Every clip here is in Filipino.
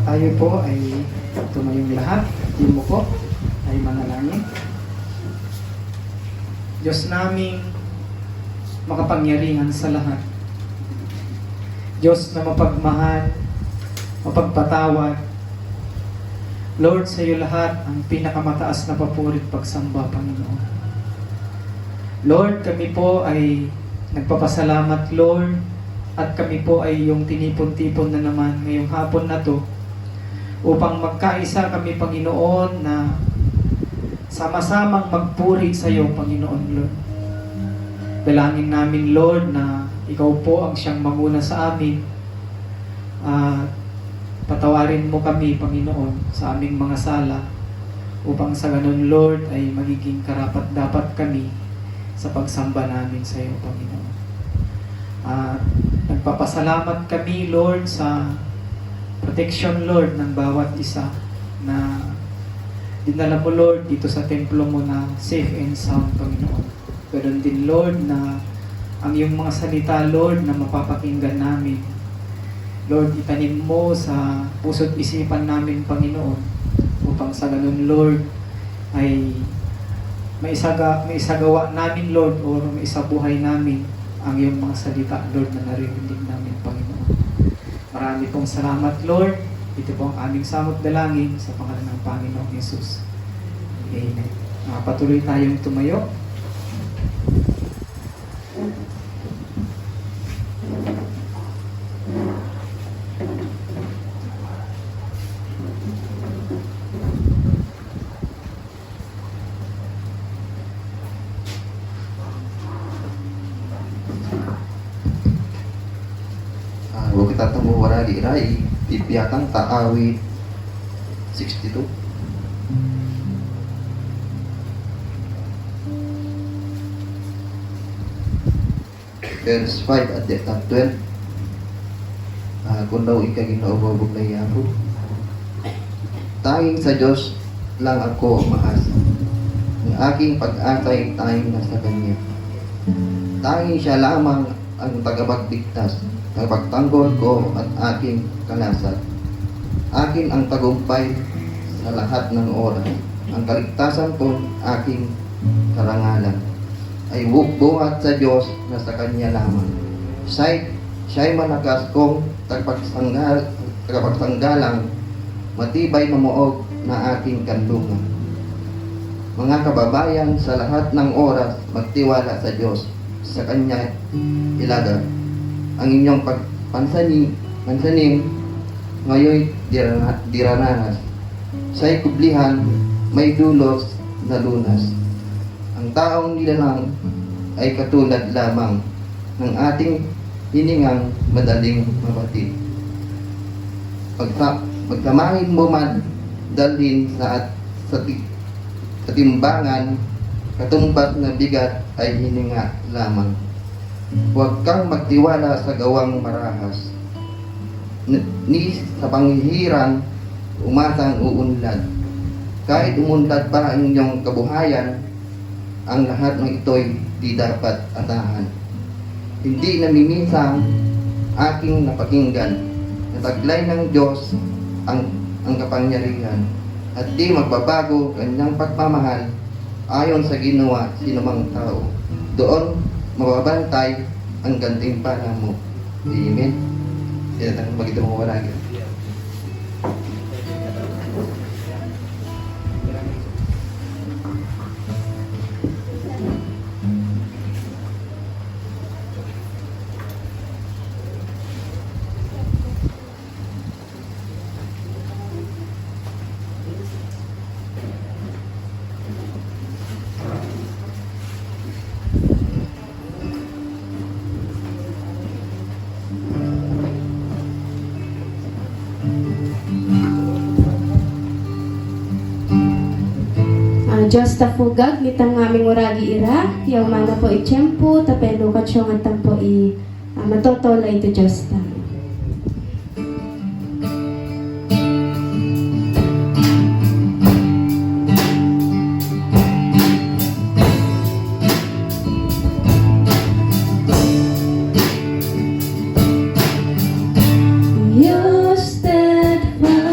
Tayo po ay tumayong lahat. Di mo po ay manalangin. Diyos naming makapangyarihan sa lahat. Diyos na mapagmahal, mapagpatawad. Lord, sa iyo lahat ang pinakamataas na papuri at pagsamba, Panginoon. Lord, kami po ay nagpapasalamat, Lord, at kami po ay yung tinipon-tipon na naman ngayong hapon na to upang magkaisa kami, Panginoon, na sama-samang magpuri sa iyo, Panginoon, Lord. Dalangin namin, Lord, na ikaw po ang siyang manguna sa amin. Patawarin mo kami, Panginoon, sa aming mga sala upang sa ganun, Lord, ay magiging karapat-dapat kami sa pagsamba namin sa iyo, Panginoon. Nagpapasalamat kami, Lord, sa protection, Lord, ng bawat isa na dinala mo, Lord, dito sa templo mo na safe and sound, Panginoon. Ganoon din, Lord, na ang iyong mga salita, Lord, na mapapakinggan namin, Lord, itanim mo sa puso't isipan namin, Panginoon, upang sa ganun, Lord, ay maisagawa namin, Lord, o maisabuhay namin ang iyong mga salita, Lord, na naririnig namin, Panginoon. Marami pong salamat, Lord. Ito po ang aming samot dalangin sa pangalan ng Panginoong Yesus. Amen. Patuloy tayong tumayo. Huwag kita tumuwaragi rai, pipiyatang taawit 62. Verse 5 at 12. Kung daw ika ginaubabog na yapo, tanging sa Diyos lang ako umaasa. Ang aking pag-asay tanging nasa Kanya. Tanging siya lamang ang tagapagligtas, tagapagtanggol ko at aking kalasat. Akin ang tagumpay sa lahat ng oras. Ang kaligtasan ko, aking karangalan, ay buhat sa Diyos na sa Kanya lamang. Siya'y managas kong tagapagtanggalang, matibay na muog na aking kanlungan. Mga kababayan, sa lahat ng oras, magtiwala sa Diyos, sa Kanya ilagay ang inyong pansanin ngayon dirananas. Sa'y kublihan, may dulos na lunas. Ang taong nilalang ay katulad lamang ng ating hiningang madaling mabatid. Pagkamahin mo man dalhin sa timbangan, katumbat na bigat ay hininga lamang. Huwag kang magtiwala sa gawang marahas, ni sa panghihiran umasang uunlad. Kahit umunlad pa ang inyong kabuhayan, ang lahat ng ito'y di dapat atahan. Hindi namimisang aking napakinggan, nataglay ng Diyos ang kapangyarihan, at di magbabago kanyang pagmamahal ayon sa ginawa sinumang tao. Doon mababantay ang gantimpala mo. Amen. Yan ang magiging mga waragin. Diyos ta fugag, mitang aming uragi ira, yaw mana po itiyempo, tapendo katsyon at tampo matotola ito Diyos ta. Your steadfast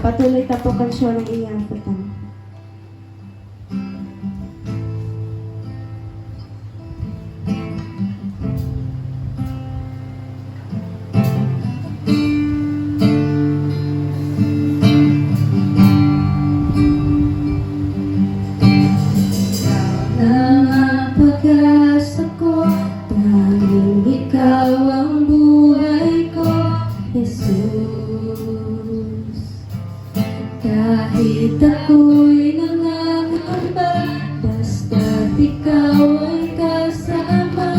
patuloy ta po kansyon ng iyang putang. Ang pag-asa ko, tanging ikaw ang buhay ko, Jesus. Kahit ako'y nangangamba, basta't ikaw ay kasama,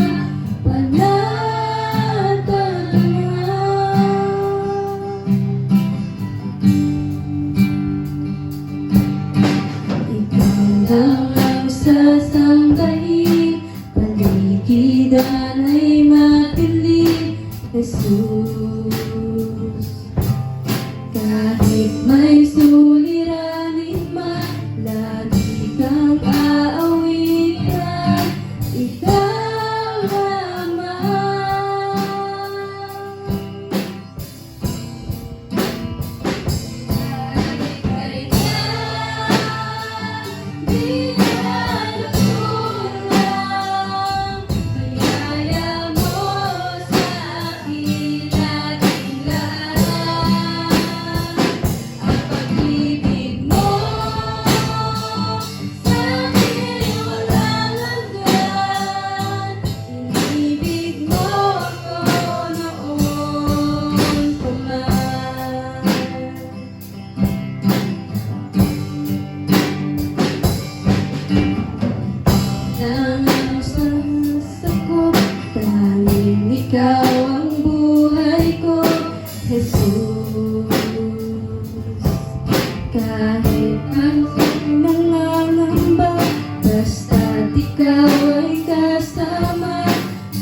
ikaw lang ang sasambahin, paligidan ay matilim, Jesus. Kahit may suliranin man, lagi kang aawitan, ikaw lamang. Kahit kailan, di nalukulang, biyaya mo sa akin laging lahat. Ang pag-ibig mo sa akin walang hanggan, inibig mo ako noon pa man. Nang sakop, tanging ikaw ang buhay ko, Jesus. Kahit ang nangangamba, basta't ikaw ay kasama,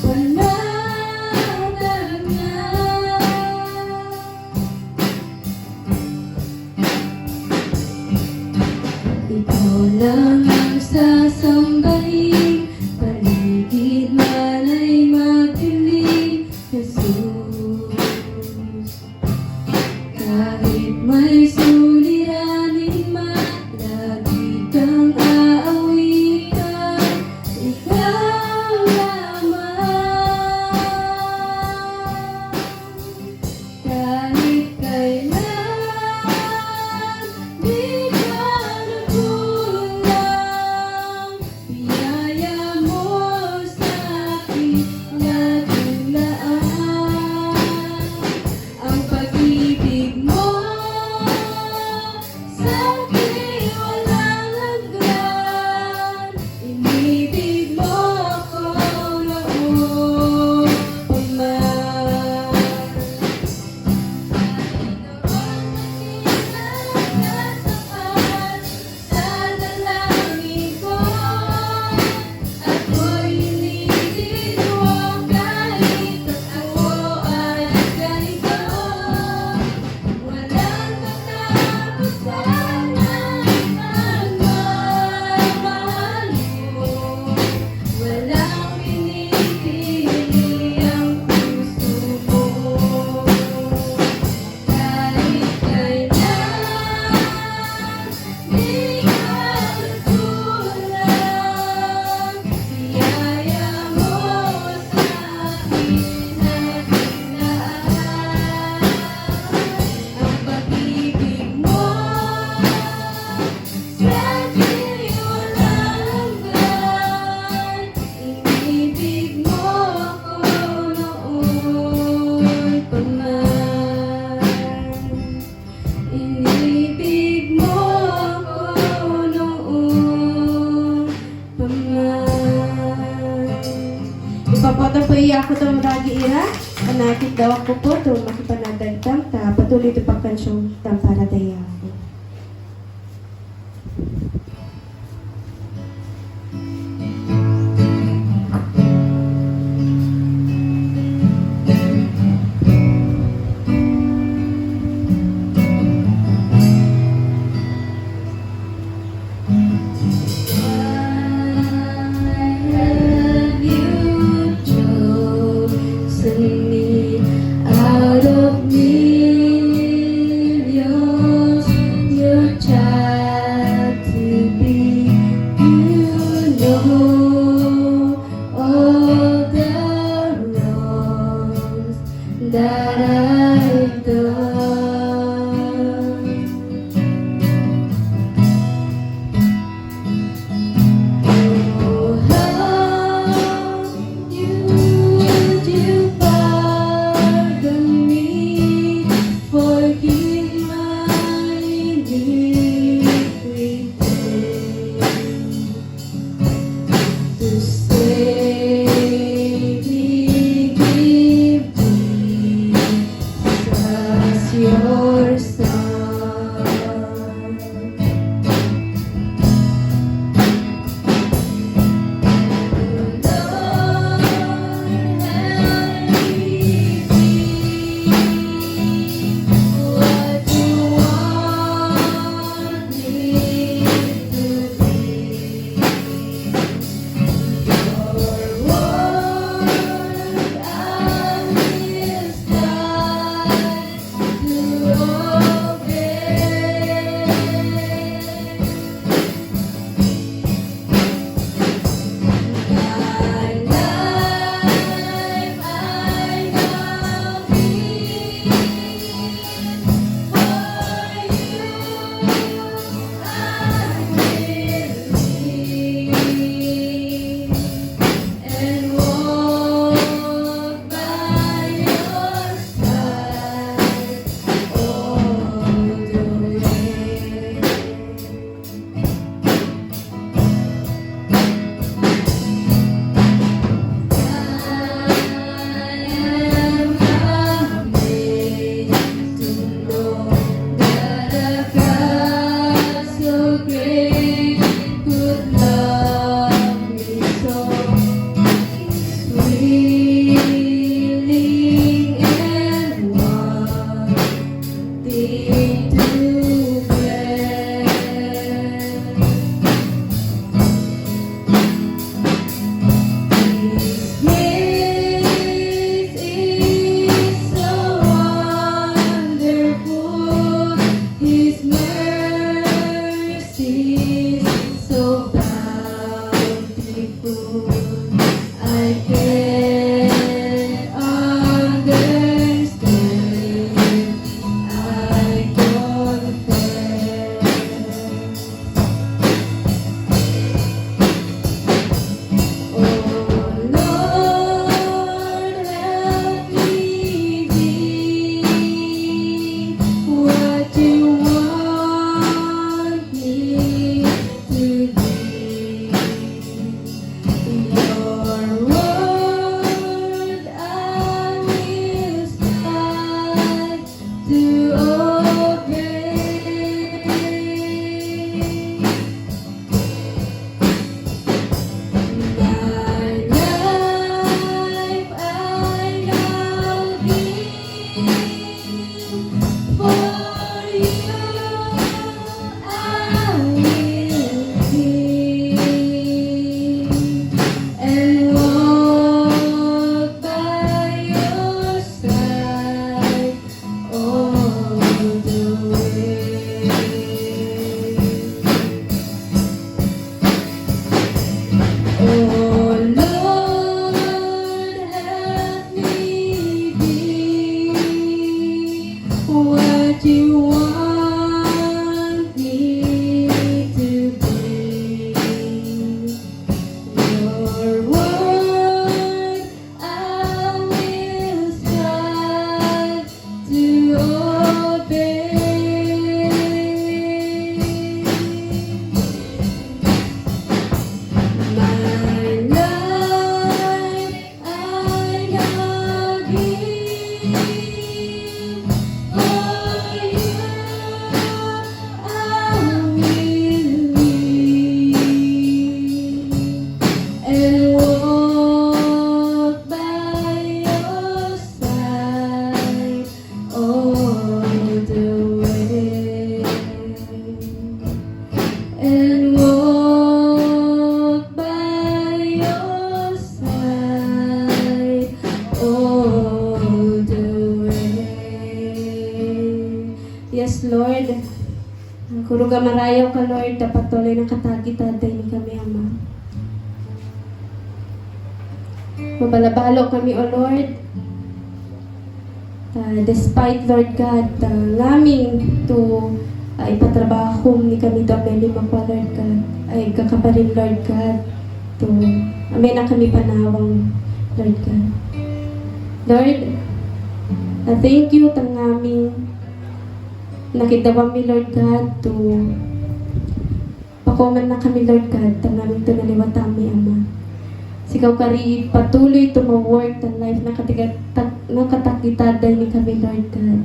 panatag na. Ikaw lang ang sasambahin, paligid man ay matilim, Jesus. Kahit may suliranin man, lagi kang aawitan, ikaw lamang. Kahit kailan, di ka nagkulang, biyaya mo sa akin laging laan. Ang pag-ibig mo sa akin walang hanggan, inibig mo ako noon pa man. Sa dalangin ko, ako'y nililiwag kahit ako ay ganito. Walang katapusan ang pagmamahal mo, walang pinipili ang puso mo. Kahit kailan, di ka nagkulang, biyaya mo sa akin laging lahat. Ang pag-ibig mo sa akin walang hanggan, inibig mo ako noon pa man. Inibig mo ako noon pa man. Ipapoto po iya ako itong ragi ira. Anakit daw ako po ito makipanadagdam ta. Patuloy ito pagkansyong tamparataya ako. Out of millions Jesus, Lord. Kuruga marayaw ka, Lord, dapat tuloy ng katagi-taday ni kami, Ama. Mabalabalo kami, O Lord. Despite, Lord God, naming to ipatrabaho ni kami to may lima ko, Lord God. Ay kakaparin, Lord God. To amin na kami panawang, Lord God. Lord, thank you tang aming nakitawang mi, Lord God, to pakuman na kami, Lord God, tang aming to naliwatami, Ama. Sikaw kari patuloy to ma-work tang life nakatakitaday ni kami, Lord God.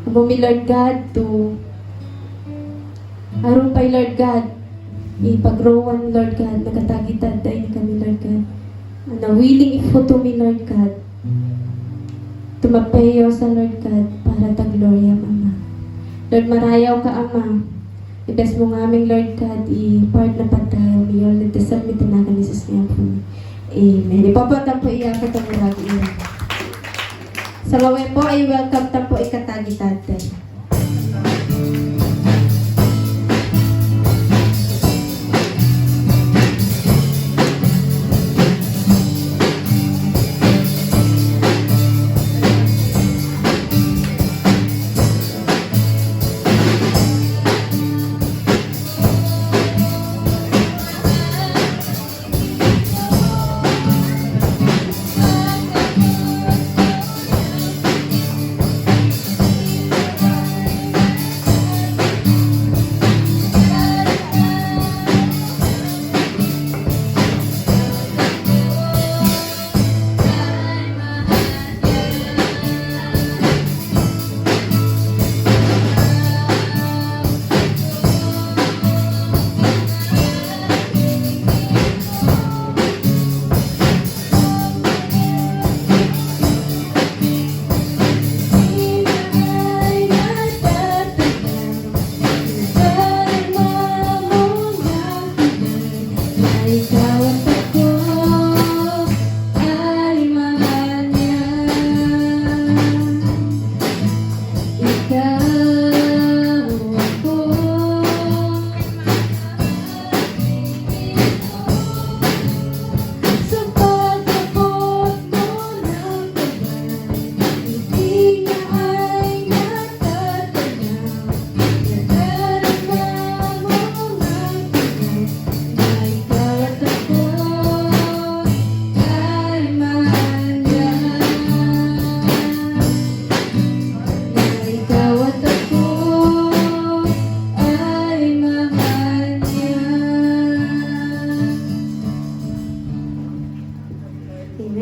Amo mi, Lord God, to aron pa'y, Lord God, ipag-growan, Lord God, nakatagitaday ni kami, Lord God. Na willing ifoto mi, Lord God, tumapayo sa Lord God para tagloria, Ama. Lord, marayaw ka, Ama. Ibes mo nga aming, Lord God, i-part na patayo. May all the desal, may tinagan ni Jesus niya po. Amen. Ipapatang po iya ko tamuragi iya. Sa ngawen po ay welcome tam po ikatagi-tatay.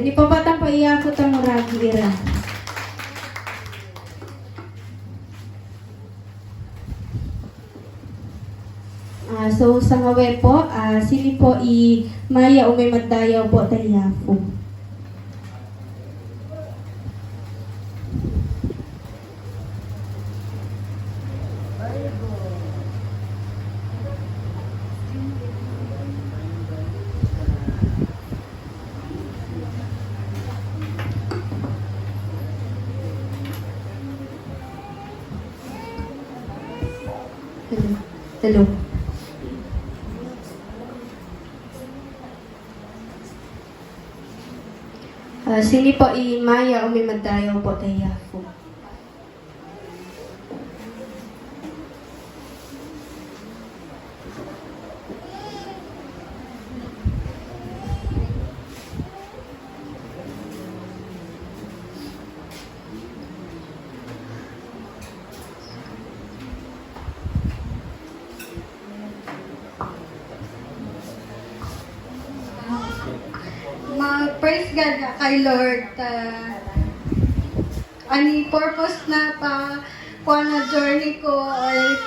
Ipapatang pa iya ko tamuragi ira. So sa ngawe po, sili po i maya o may magdayaw po tayo po. Hello. Sili po i maya o may magdayaw po tayo po. Praise God kay Lord. Ani purpose na pa kuha na journey ko ay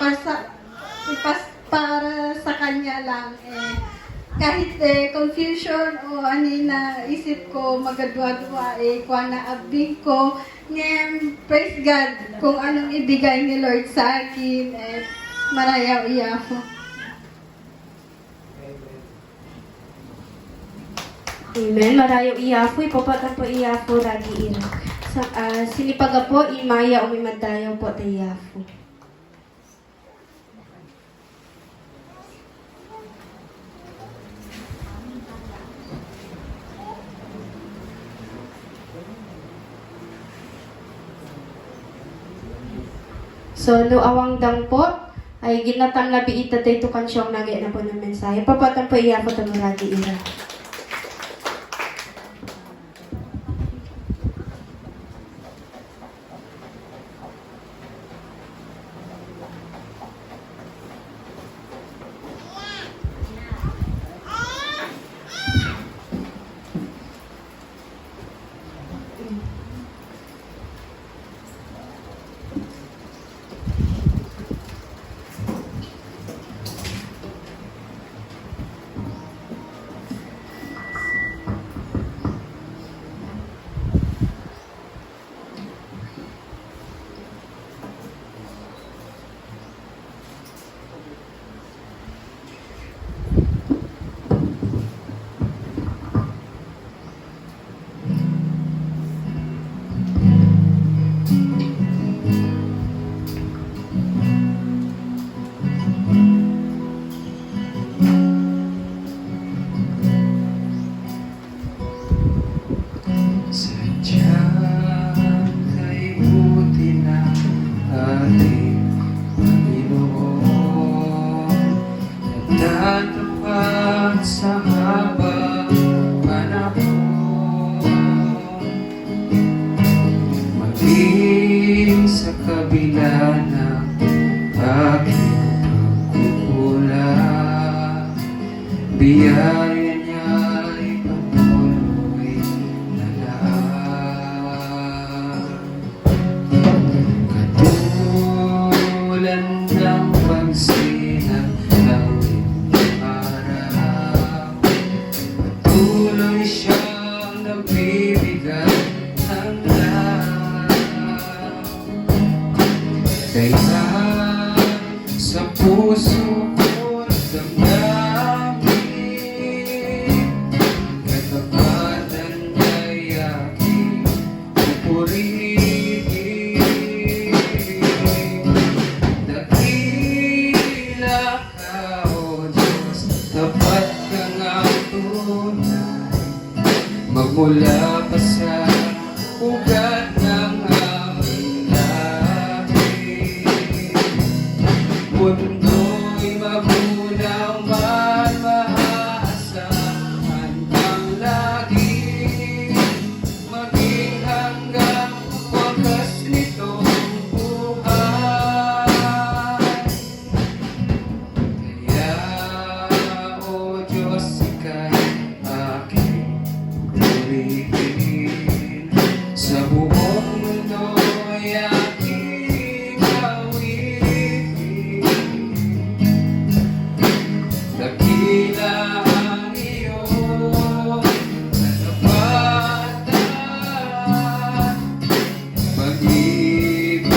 para sa kanya lang. Kahit confusion o ani na isip ko magadwa-dwa kuha na abing ko. Ngayon, praise God kung anong ibigay ni Lord sa akin. Marayaw iya ko. Amen. Marayo iya po, ipapatang po iya po ragi ira. Sinipaga po, Imaya Umimadayaw po, Tayafu. So, no awang dang po, ay ginatang labi ita tayo kansyong nagay na po ng mensahe. Papatang po iya po tamaragi ira. Sadyang kay buti na ating Panginoon, nagtatapat sa habang panahon, maging sa kabila ng aking pagkukulang, biyaya niya'y patuloy na lang. Katulad ng pagsinag ng araw, patuloy siyang nagbibigay ng lahat. Kaya sa puso ko damdamin, katapatan ay aking pupurihin. Dakila ka, O Diyos, tapat ka nga tunay, magmula pa sa ugat ng aming lahi. Mundo'y magunaw man maaasahan ang lagi, maging hanggang wakas nitong buhay. Kaya, O Diyos, ika'y aking purihin, sa buong mundo'y aking gawin. Dakila ang iyong katapatan, pag-ibig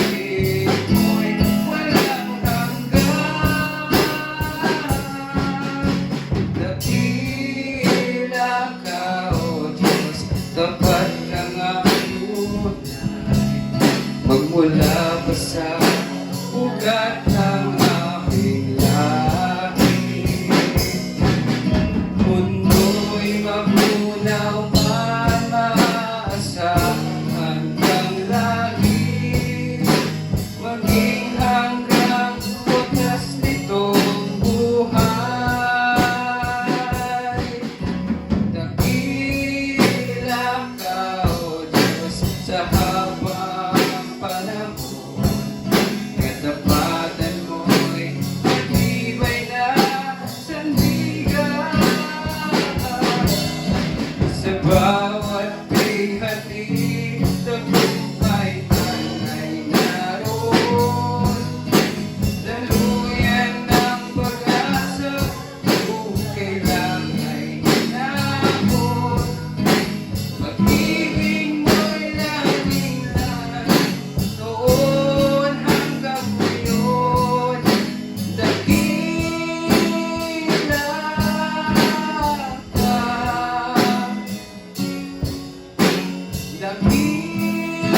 mo'y walang hanggan. Dakila ka, O Diyos, tapat ka nga tunay, magmula pa sa ugat ng aking lahi. Mundo'y magunaw man maaasahan kang lagi, maging hanggang wakas nitong buhay. Dakila ka, O Diyos, sa habang panahon, katapatan mo'y matibay na sandigan. Sa bawat bihati, tagumpay ay naroon. Daluyan ng pag-asa, kung kailan ay hinahon. Pag-ibig mo'y laging lahat, noon hanggang ngayon. Dakila ka, dakila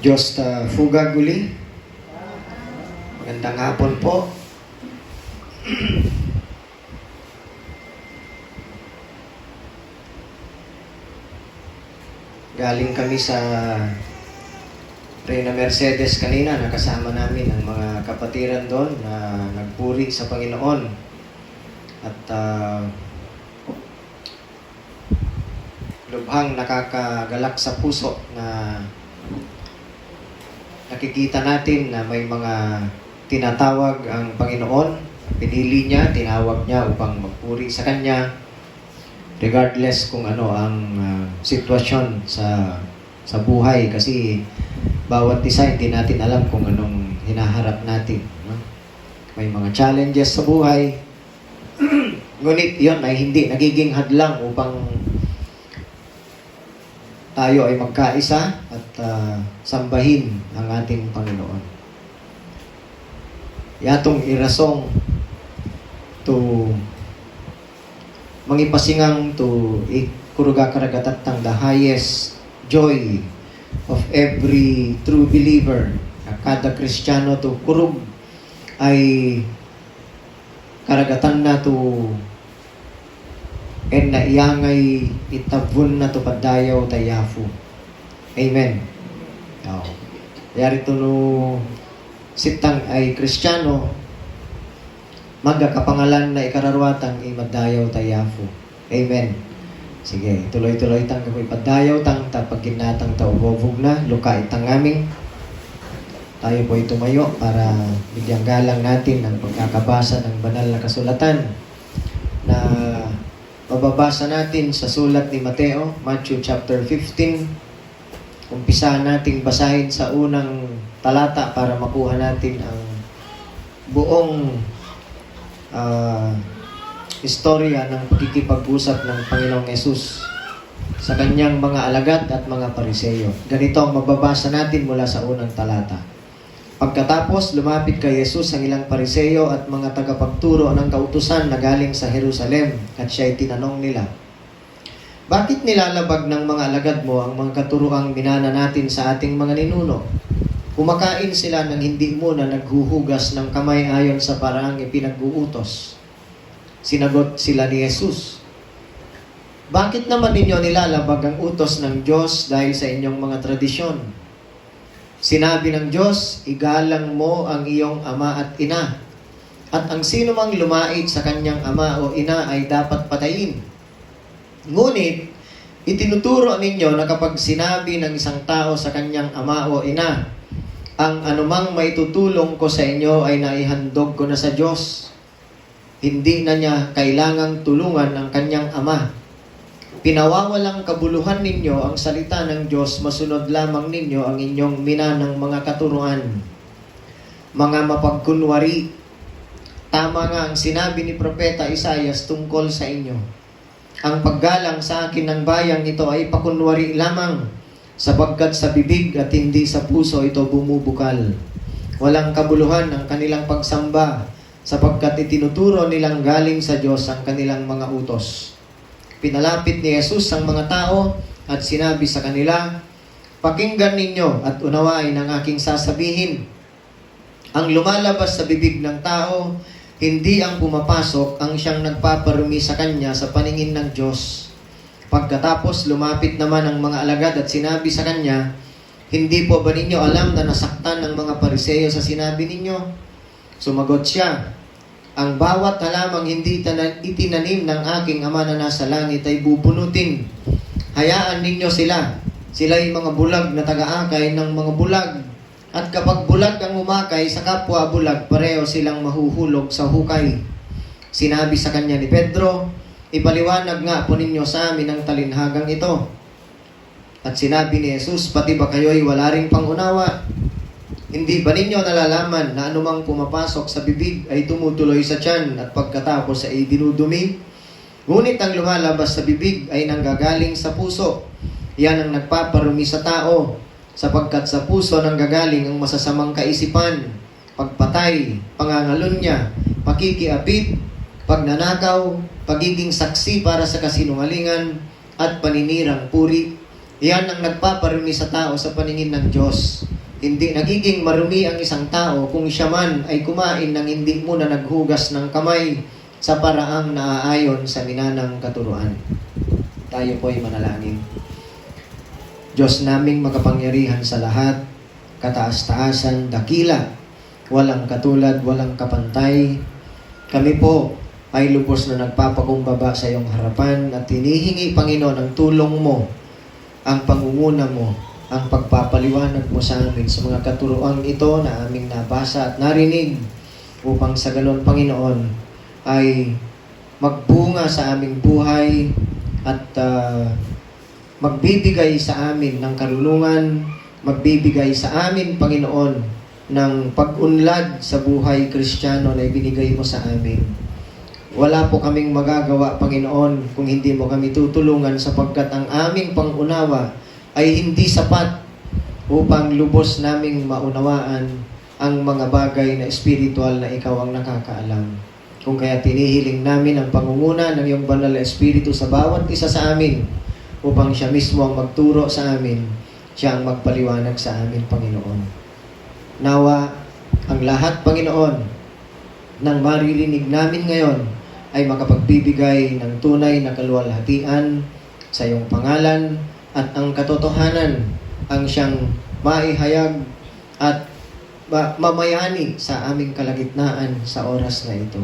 Diyos Fugag uli. Magandang hapon po. Galing kami sa Reyna Mercedes kanina, nakasama namin ang mga kapatiran doon na nagpuri sa Panginoon. At lubhang nakakagalak sa puso na nakikita natin na may mga tinatawag ang Panginoon. Pinili niya, tinawag niya upang magpuri sa Kanya regardless kung ano ang sitwasyon sa buhay, kasi bawat isa hindi natin alam kung anong hinaharap natin, no? May mga challenges sa buhay ngunit yon ay hindi nagiging hadlang upang tayo ay magkaisa at sambahin ang ating Panginoon. Yatong irasong to mangipasingang to ikuruga karagatatang the highest joy of every true believer. Kada Kristiyano to kurug ay karagatan na to en na iyangay itabun na to padayaw tayafu. Amen. Yari to no sitang ay Kristiyano magkakapangalan na ikararwatang imadayaw tayafu. Amen. Sige, tuloy-tuloy tang kapoy padayaw tang tapag ginatang taubobog na luka itang aming. Tayo po tumayo para bigyang galang natin ang pagkakabasa ng banal na kasulatan na mababasa natin sa sulat ni Mateo, Matthew chapter 15. Umpisa nating basahin sa unang talata para makuha natin ang buong istorya ng pagkikipag-usap ng Panginoong Yesus sa kanyang mga alagad at mga pariseyo. Ganito ang mababasa natin mula sa unang talata. Pagkatapos, lumapit kay Yesus ang ilang pariseyo at mga tagapagturo ng kautusan na galing sa Jerusalem, at siya'y tinanong nila, bakit nilalabag ng mga alagad mo ang mga katuruang minana natin sa ating mga ninuno? Kumakain sila ng hindi muna naghuhugas ng kamay ayon sa paraang ipinag-uutos. Sinagot sila ni Jesus, bakit naman ninyo nilalabag ang utos ng Diyos dahil sa inyong mga tradisyon? Sinabi ng Diyos, igalang mo ang iyong ama at ina, at ang sino mang lumait sa kanyang ama o ina ay dapat patayin. Ngunit, itinuturo ninyo na kapag sinabi ng isang tao sa kanyang ama o ina, ang anumang maitutulong ko sa inyo ay naihandog ko na sa Diyos. Hindi na niya kailangang tulungan ang kanyang ama. Pinawawalang kabuluhan ninyo ang salita ng Diyos, masunod lamang ninyo ang inyong minanang mga katuruan. Mga mapagkunwari, tama nga ang sinabi ni Propeta Isaias tungkol sa inyo. Ang paggalang sa akin ng bayang ito ay pakunwari lamang, sapagkat sa bibig at hindi sa puso ito bumubukal. Walang kabuluhan ang kanilang pagsamba, sapagkat itinuturo nilang galing sa Diyos ang kanilang mga utos. Pinalapit ni Jesus ang mga tao at sinabi sa kanila, pakinggan ninyo at unawain ang aking sasabihin. Ang lumalabas sa bibig ng tao, hindi ang pumapasok ang siyang nagpaparumi sa kanya sa paningin ng Diyos. Pagkatapos lumapit naman ang mga alagad at sinabi sa kanya, hindi po ba ninyo alam na nasaktan ng mga pariseyo sa sinabi ninyo? Sumagot siya, ang bawat halamang hindi itinanim ng aking ama na nasa langit ay bubunutin. Hayaan ninyo sila. Sila'y mga bulag na taga-akay ng mga bulag. At kapag bulag ang umakay sa kapwa bulag, pareho silang mahuhulog sa hukay. Sinabi sa kanya ni Pedro, ipaliwanag nga po ninyo sa amin ang talinhagang ito. At sinabi ni Jesus, pati ba kayo'y wala ring pangunawa? Hindi ba ninyo nalalaman na anumang pumapasok sa bibig ay tumutuloy sa tiyan at pagkatapos ay dinudumi? Ngunit ang lumalabas sa bibig ay nanggagaling sa puso. Yan ang nagpaparumi sa tao, sapagkat sa puso nanggagaling ang masasamang kaisipan, pagpatay, pangangalunya, pakikiapid, pagnanakaw, pagiging saksi para sa kasinungalingan, at paninirang puri. Yan ang nagpaparumi sa tao sa paningin ng Diyos. Hindi nagiging marumi ang isang tao kung siya man ay kumain ng hindi muna naghugas ng kamay sa paraang naaayon sa minanang katuruan. Tayo po ay manalangin. Diyos naming makapangyarihan sa lahat, kataas-taasan, dakila, walang katulad, walang kapantay. Kami po ay lubos na nagpapakumbaba sa iyong harapan at hinihingi, Panginoon, ang tulong mo, ang pangunguna mo, ang pagpapaliwanag mo sa amin sa mga katuroang ito na aming nabasa at narinig upang sa ganon, Panginoon, ay magbunga sa aming buhay at magbibigay sa amin ng karunungan, magbibigay sa amin, Panginoon, ng pag-unlad sa buhay Kristiyano na ibinigay mo sa amin. Wala po kaming magagawa, Panginoon, kung hindi mo kami tutulungan sapagkat ang aming pangunawa ay hindi sapat upang lubos naming maunawaan ang mga bagay na espiritual na ikaw ang nakakaalam. Kung kaya tinihiling namin ang pangunguna ng iyong banal na espiritu sa bawat isa sa amin upang siya mismo ang magturo sa amin, siya ang magpaliwanag sa amin, Panginoon. Nawa ang lahat, Panginoon, ng maririnig namin ngayon ay makapagbibigay ng tunay na kaluwalhatian sa iyong pangalan at ang katotohanan ang siyang maihayag at mamayani sa aming kalagitnaan sa oras na ito.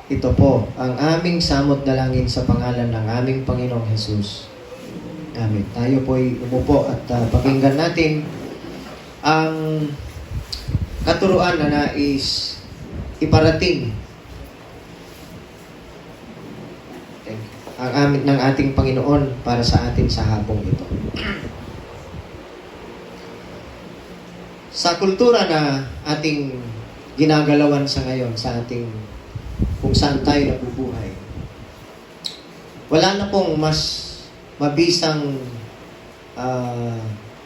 Ito po ang aming samot dalangin sa pangalan ng aming Panginoong Hesus. Amen. Tayo po ay umupo at pakinggan natin ang katuruan na nais iparating ng ating Panginoon para sa atin sa hapong ito. Sa kultura na ating ginagalawan sa ngayon, sa ating kung saan tayo nabubuhay, wala na pong mas mabisang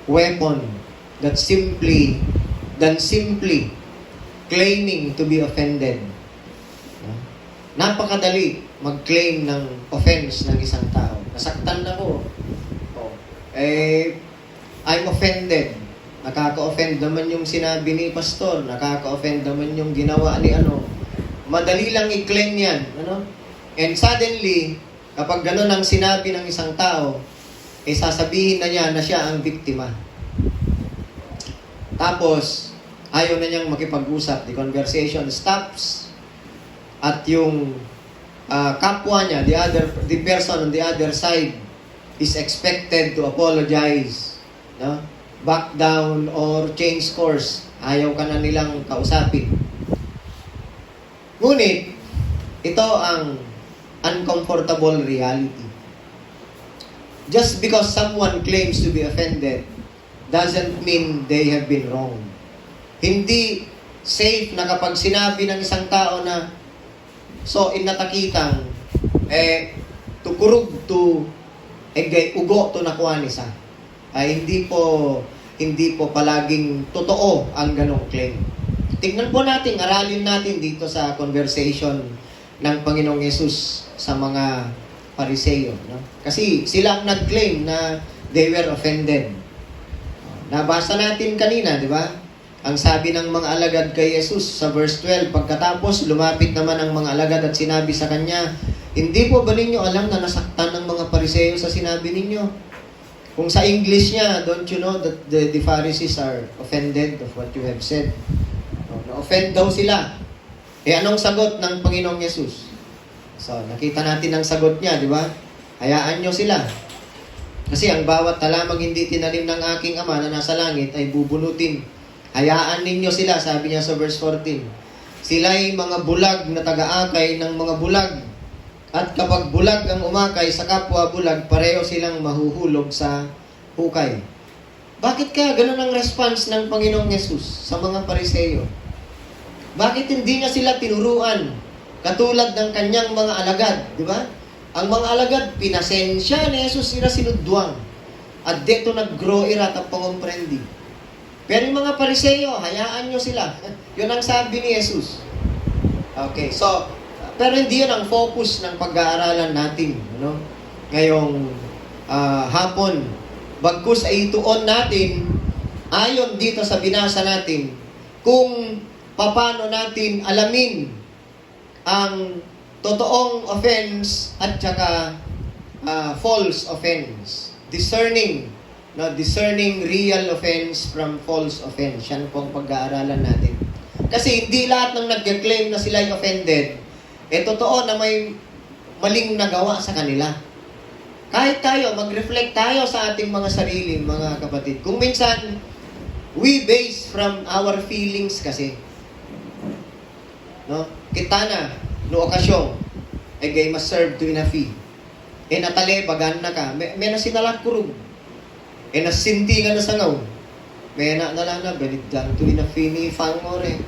weapon than simply claiming to be offended. Napakadali mag-claim ng offense ng isang tao. Nasaktan ako. I'm offended. Nakaka-offend naman yung sinabi ni pastor. Nakaka-offend naman yung ginawa ni ano. Madali lang i-claim yan. Ano? And suddenly, kapag gano'n ang sinabi ng isang tao, sasabihin na niya na siya ang biktima. Tapos, ayaw na niyang makipag-usap. The conversation stops. At yung kapwa niya, the person on the other side is expected to apologize, no? Back down or change course. Ayaw ka na nilang kausapin. Ngunit, ito ang uncomfortable reality. Just because someone claims to be offended doesn't mean they have been wrong. Hindi safe na kapag sinabi ng isang tao na so inatakitang tukurog to ugo to nakuanisa ay hindi po palaging totoo ang ganong claim. Tingnan po natin, aralin natin dito sa conversation ng Panginoong Yesus sa mga Pariseo, no? Kasi sila ang nag-claim na they were offended. Nabasa natin kanina, di ba? Ang sabi ng mga alagad kay Jesus sa verse 12, pagkatapos lumapit naman ang mga alagad at sinabi sa kanya, hindi po ba ninyo alam na nasaktan ng mga Pariseo sa sinabi ninyo? Kung sa English niya, don't you know that the Pharisees are offended of what you have said? Na-offend daw sila. Anong sagot ng Panginoong Yesus? So, nakita natin ang sagot niya, di ba? Hayaan nyo sila. Kasi ang bawat talamang hindi tinanim ng aking Ama na nasa langit ay bubunutin. Hayaan ninyo sila, sabi niya sa verse 14. Sila'y mga bulag na taga-akay ng mga bulag. At kapag bulag ang umakay sa kapwa bulag, pareho silang mahuhulog sa hukay. Bakit kaya ganun ang response ng Panginoong Yesus sa mga Pariseo? Bakit hindi niya sila tinuruan? Katulad ng kanyang mga alagad, di ba? Ang mga alagad, pinasensya ni Jesus sila sinudwang. At dito nag-grow ira at pangomprendi. Pero yung mga Pariseo, hayaan nyo sila. Yun ang sabi ni Jesus. Okay, so, pero hindi yun ang focus ng pag-aaralan natin. Ngayong hapon. Bagkus ay ituon natin, ayon dito sa binasa natin, kung paano natin alamin ang totoong offense at saka false offense. Discerning real offense from false offense. Yan po ang pag-aaralan natin. Kasi hindi lahat ng nag-claim na sila ay offended, totoo na may maling nagawa sa kanila. Kahit tayo, mag-reflect tayo sa ating mga sarili, mga kapatid. Kung minsan, we base from our feelings kasi. No? Kita na, no okasyon, gay mas-serve to inafi. Natali, bagan na ka, may na sinalagkurog. Nasinti nga na sangaw. May na nalana, balidang to inafi ni Fangore.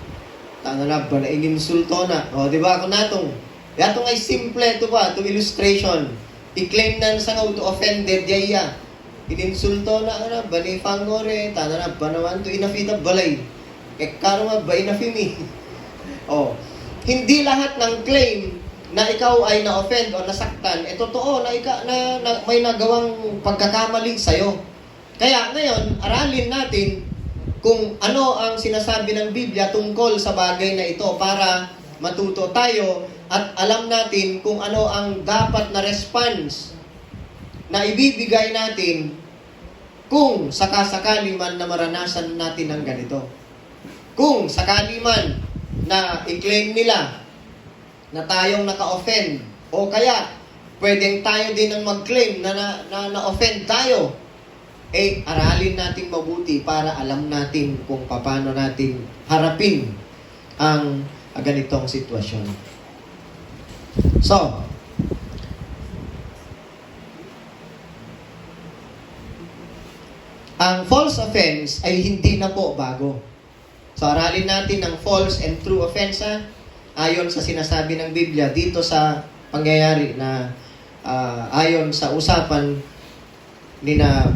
Tano na, ba na ininsulto na. O, di ba, kung natong, yatong ay simple ito ba, to illustration. I-claim na sa nga to offended yaya. Ininsulto na ba ni Fangore, tana na ba naman to inafita balay. Karo nga ba inafimi. Hindi lahat ng claim na ikaw ay na-offend o nasaktan, totoo na, may nagawang pagkakamali sa'yo. Kaya ngayon, aralin natin kung ano ang sinasabi ng Biblia tungkol sa bagay na ito para matuto tayo at alam natin kung ano ang dapat na response na ibibigay natin kung sakasakali man na maranasan natin ang ganito. Kung sakali man na i-claim nila na tayong naka-offend o kaya pwedeng tayo din ang mag-claim na na-offend tayo, aralin natin mabuti para alam natin kung paano natin harapin ang ganitong sitwasyon. So, ang false offense ay hindi na po bago. So, aralin natin ang false and true offense ayon sa sinasabi ng Biblia dito sa pangyayari na ayon sa usapan ni na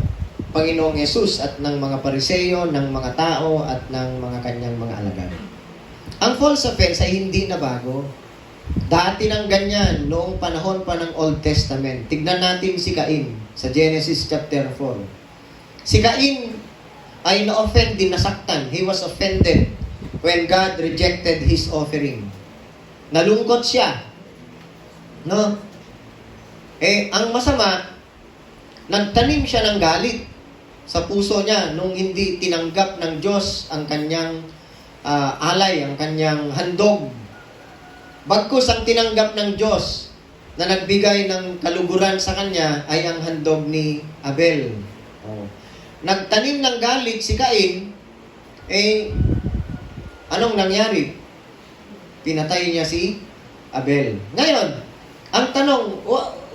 Panginoong Yesus at ng mga Pariseyo, ng mga tao at ng mga kanyang mga alagad. Ang false offense ay hindi na bago. Dati nang ganyan, noong panahon pa ng Old Testament. Tignan natin si Cain sa Genesis chapter 4. Si Cain ay na-offend din, nasaktan. He was offended when God rejected his offering. Nalungkot siya. No? Ang masama, nagtanim siya ng galit sa puso niya nung hindi tinanggap ng Diyos ang kanyang alay, ang kanyang handog. Bagkus ang tinanggap ng Diyos na nagbigay ng kaluguran sa kanya ay ang handog ni Abel. Nagtanim ng galit si Cain, anong nangyari? Pinatay niya si Abel. Ngayon, ang tanong,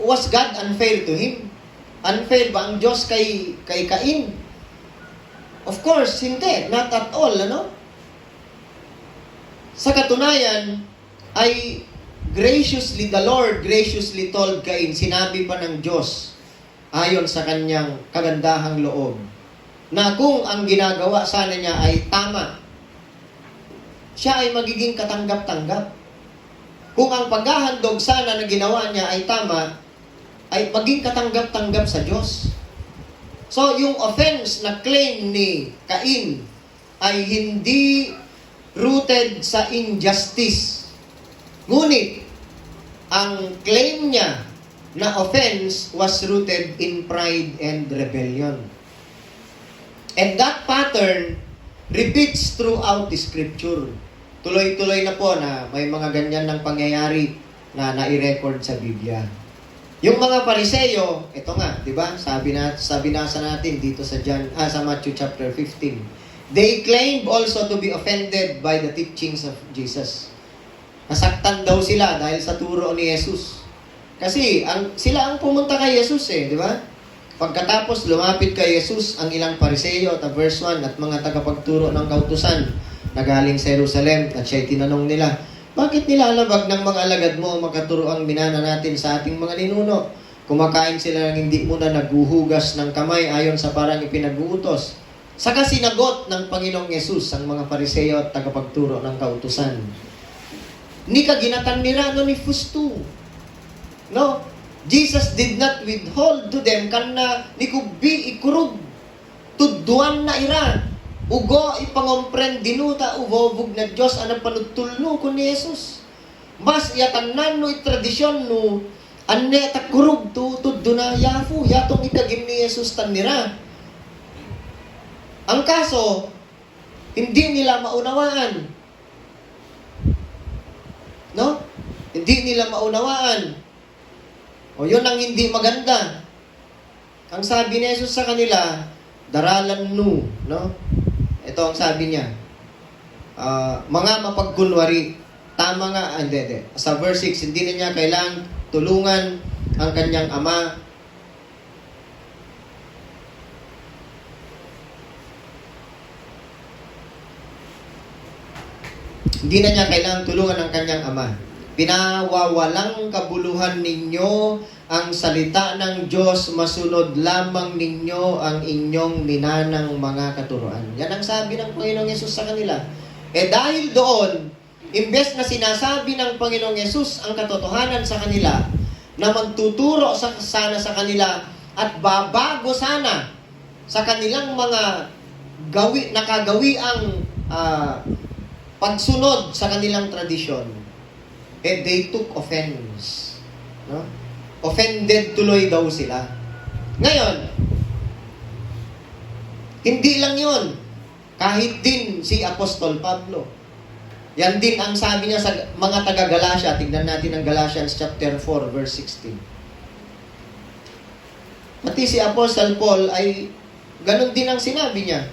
was God unfair to him? Unfair ba ang Diyos kay Cain? Of course, hindi. Not at all, Sa katunayan, ay the Lord graciously told Cain, sinabi pa ng Diyos, ayon sa kanyang kagandahang loob, na kung ang ginagawa sana niya ay tama, siya ay magiging katanggap-tanggap. Kung ang paghahandog sana na ginawa niya ay tama, ay maging katanggap-tanggap sa Diyos. So, yung offense na claim ni Cain ay hindi rooted sa injustice. Ngunit, ang claim niya na offense was rooted in pride and rebellion. And that pattern repeats throughout the Scripture. Tuloy-tuloy na po na may mga ganyan ng pangyayari na nai-record sa Biblia. Yung mga Pariseyo, ito nga, di ba? Sabi nasa natin dito sa Matthew chapter 15. They claimed also to be offended by the teachings of Jesus. Nasaktan daw sila dahil sa turo ni Jesus. Kasi sila ang pumunta kay Jesus di ba? Pagkatapos lumapit kay Jesus ang ilang Pariseyo at verse 1 at mga tagapagturo ng kautusan na galing sa Jerusalem at siya'y tinanong nila, bakit nilalabag ng mga alagad mo makaturo ang minana natin sa ating mga ninuno? Kumakain sila ng hindi muna naghuhugas ng kamay ayon sa parang ipinag-uutos. Saka sinagot ng Panginoong Yesus ang mga Pariseyo at tagapagturo ng kautusan. Ni ka ginatan mirano ni Fustu. No? Jesus did not withhold to them kanna ni kubi ikurog tudduan na ira. Ugo ipangompren dinuta ubobog na Dios ana panudtulno kun ni Jesus. Mas iyatanan no itradisyon no anne takurog tu tuddo na yafu yatong ikagim ni Jesus tanira. Ang kaso hindi nila maunawaan. No? Hindi nila maunawaan. O yun ang hindi maganda. Ang sabi ni Jesus sa kanila, daralan nu, no? Ito ang sabi niya. Mga mapagkunwari, tama nga, hindi. Sa verse 6, hindi na niya kailangang tulungan ang kanyang ama. Hindi na niya kailangang tulungan ang kanyang ama. Pinawawalang kabuluhan ninyo ang salita ng Diyos, masunod lamang ninyo ang inyong minanang mga katuruan. Yan ang sabi ng Panginoong Yesus sa kanila. Dahil doon, imbes na sinasabi ng Panginoong Yesus ang katotohanan sa kanila, na magtuturo sana sa kanila at babago sana sa kanilang mga nakagawiang pagsunod sa kanilang tradisyon, they took offense. No? Offended tuloy daw sila. Ngayon, hindi lang yon. Kahit din si Apostol Pablo. Yan din ang sabi niya sa mga taga-Galacia. Tignan natin ang Galatians chapter 4, verse 16. Pati si Apostle Paul ay ganun din ang sinabi niya.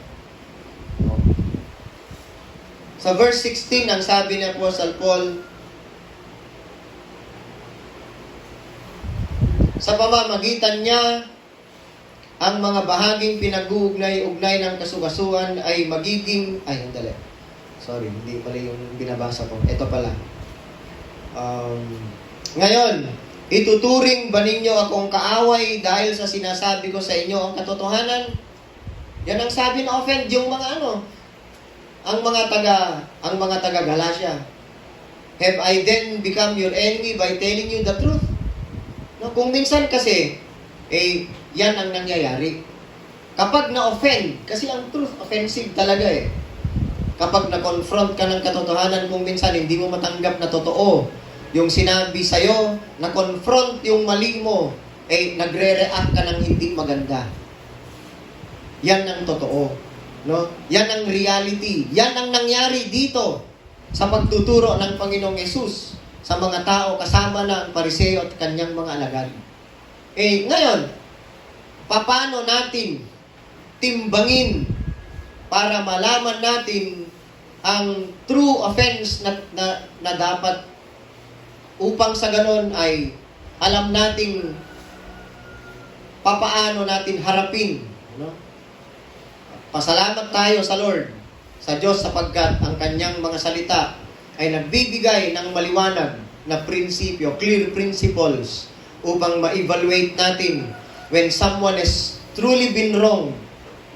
Sa verse 16, ang sabi ni Apostle Paul, sa pamamagitan niya, ang mga bahaging pinag-uugnay-ugnay ng kasugasuan ay magiging... Sorry, hindi pala yung binabasa ko. Ito pala. Ngayon, ituturing ba ninyo akong kaaway dahil sa sinasabi ko sa inyo ang katotohanan? Yan ang sabi na offend yung mga ang mga taga Galacia. Have I then become your enemy by telling you the truth? No, kung minsan kasi yan ang nangyayari. Kapag na-offend, kasi ang truth offensive talaga eh. Kapag na-confront ka ng katotohanan, kung minsan hindi mo matanggap na totoo yung sinabi sa'yo, na-confront yung mali mo, nagre-react ka ng hindi maganda. Yan ang totoo. No? Yan ang reality. Yan ang nangyari dito sa pagtuturo ng Panginoong Yesus sa mga tao kasama na ang Pariseo at kanyang mga alagad. Ngayon, paano natin timbangin para malaman natin ang true offense na dapat upang sa ganon ay alam nating papaano natin harapin. No? Pasalamat tayo sa Lord, sa Diyos sapagkat ang kanyang mga salita ay nagbibigay ng maliwanag na prinsipyo, clear principles upang ma-evaluate natin when someone has truly been wrong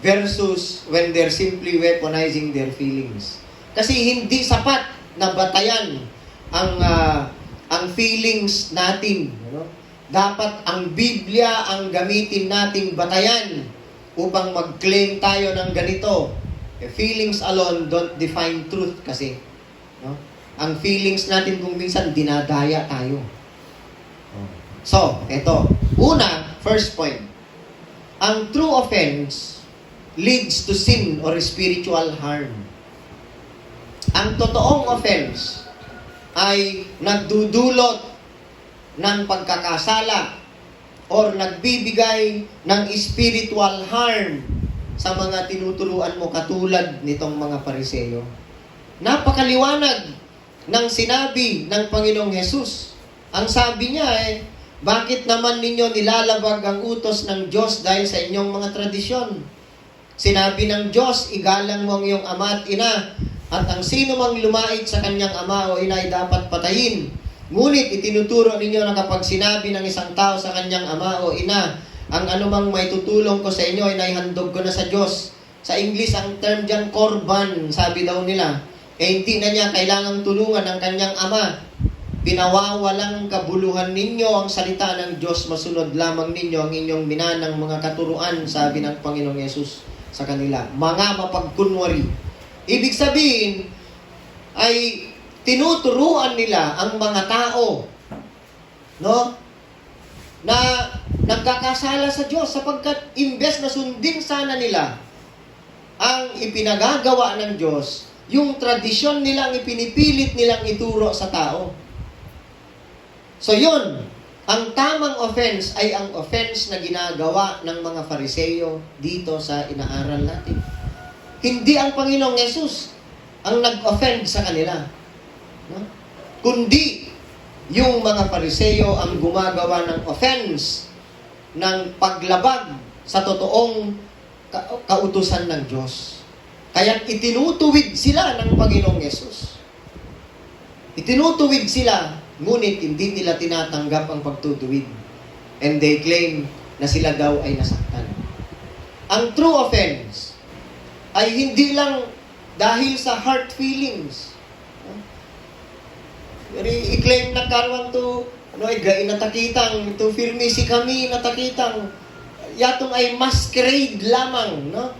versus when they're simply weaponizing their feelings. Kasi hindi sapat na batayan ang feelings natin. You know? Dapat ang Biblia ang gamitin nating batayan upang mag-claim tayo ng ganito. Feelings alone don't define truth kasi. No? Ang feelings natin kung minsan dinadaya tayo. So, eto. Una, first point. Ang true offense leads to sin or spiritual harm. Ang totoong offense ay nagdudulot ng pagkakasala or nagbibigay ng spiritual harm sa mga tinuturuan mo katulad nitong mga Pariseo. Napakaliwanag ng sinabi ng Panginoong Hesus. Ang sabi niya bakit naman ninyo nilalabag ang utos ng Diyos dahil sa inyong mga tradisyon? Sinabi ng Diyos, igalang mo ang iyong ama at ina, at ang sino mang lumait sa kanyang ama o ina ay dapat patayin. Ngunit itinuturo ninyo na kapag sinabi ng isang tao sa kanyang ama o ina, ang anumang may tutulong ko sa inyo ay naihandog ko na sa Diyos. Sa English, ang term dyan, korban, sabi daw nila. Hindi na niya kailangang tulungan ng kanyang ama. Pinawawalang kabuluhan ninyo ang salita ng Diyos, masunod lamang ninyo ang inyong minanang mga katuruan, sabi ng Panginoong Yesus sa kanila. Mga mapagkunwari. Ibig sabihin, ay tinuturuan nila ang mga tao, no? Na nagkakasala sa Diyos sapagkat imbes na sundin sana nila ang ipinagagawa ng Diyos, yung tradisyon nilang ipinipilit nilang ituro sa tao. So yun, ang tamang offense ay ang offense na ginagawa ng mga Fariseyo dito sa inaaral natin. Hindi ang Panginoong Yesus ang nag-offend sa kanila. No? Kundi yung mga Fariseyo ang gumagawa ng offense ng paglabag sa totoong kautusan ng Diyos. Kaya itinutuwid sila ng Panginoong Yesus. Itinutuwid sila, ngunit hindi nila tinatanggap ang pagtutuwid. And they claim na sila daw ay nasaktan. Ang true offense ay hindi lang dahil sa heart feelings. I-claim na karon to, natakitang, to firmisi kami, natakitang, yatong ay masquerade lamang, no?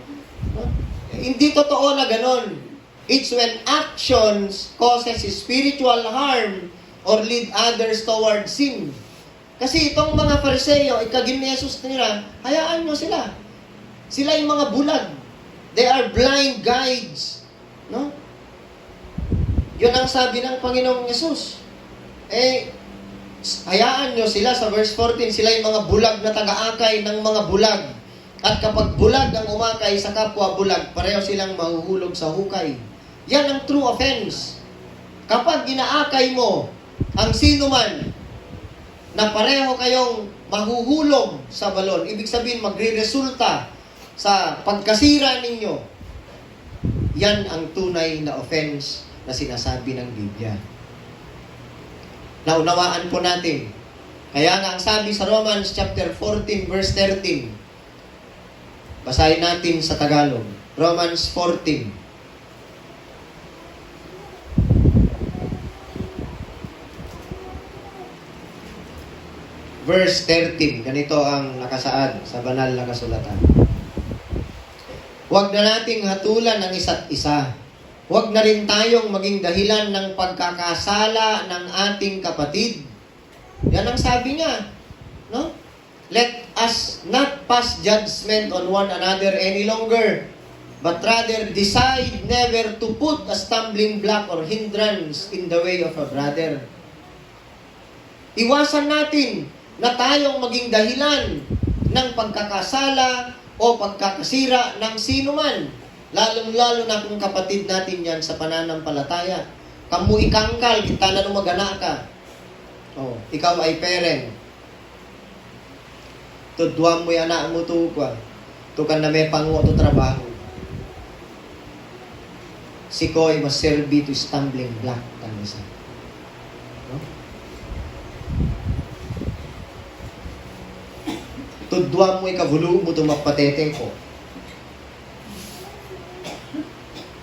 Hindi totoo na ganon. It's when actions causes spiritual harm or lead others toward sin. Kasi itong mga Fariseyo, ikagin ni Jesus nila, hayaan nyo sila. Sila yung mga bulag. They are blind guides. No? Yun ang sabi ng Panginoong Jesus. Hayaan nyo sila sa verse 14, sila yung mga bulag na taga-akay ng mga bulag. At kapag bulag ang umakay sa kapwa bulag, pareho silang mahuhulog sa hukay. Yan ang true offense. Kapag inaakay mo ang sino man na pareho kayong mahuhulog sa balon, ibig sabihin magre-resulta sa pagkasira ninyo, yan ang tunay na offense na sinasabi ng Biblia. Naunawaan po natin. Kaya nga ang sabi sa Romans chapter 14 verse 13, basahin natin sa Tagalog. Romans 14. Verse 13, ganito ang nakasaad sa banal na kasulatan. Huwag na nating hatulan ang isa't isa. Huwag na rin tayong maging dahilan ng pagkakasala ng ating kapatid. Yan ang sabi niya. No? Let us not pass judgment on one another any longer, but rather decide never to put a stumbling block or hindrance in the way of a brother. Iwasan natin na tayong maging dahilan ng pagkakasala o pagkakasira ng sino man. Lalong-lalo na kung kapatid natin yan sa pananampalataya. Kamu ikangkal, kita na lumagana ka. Ikaw ay parent. Tudwam mo yung anak mo to kwa. Tukan na may pangu to trabaho. Si Koy mas serbi to stumbling block. Tanisa. Tudwam mo ikavulo mo tumagpatete ko.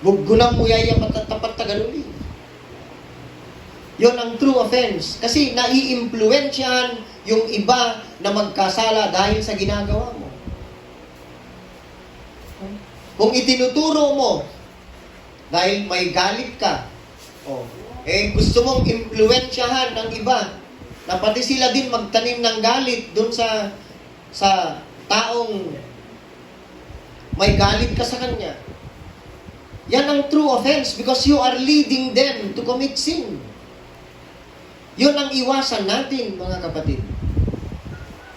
Buggunang mo yaya patatapat tagaluli. Yon ang true offense. Kasi nai-impluensyahan yung iba na magkasala dahil sa ginagawa mo. Kung itinuturo mo dahil may galit ka, gusto mong impluensyahan ng iba na pati sila din magtanim ng galit dun sa taong may galit ka sa kanya. Yan ang true offense because you are leading them to commit sin. Yun ang iwasan natin, mga kapatid.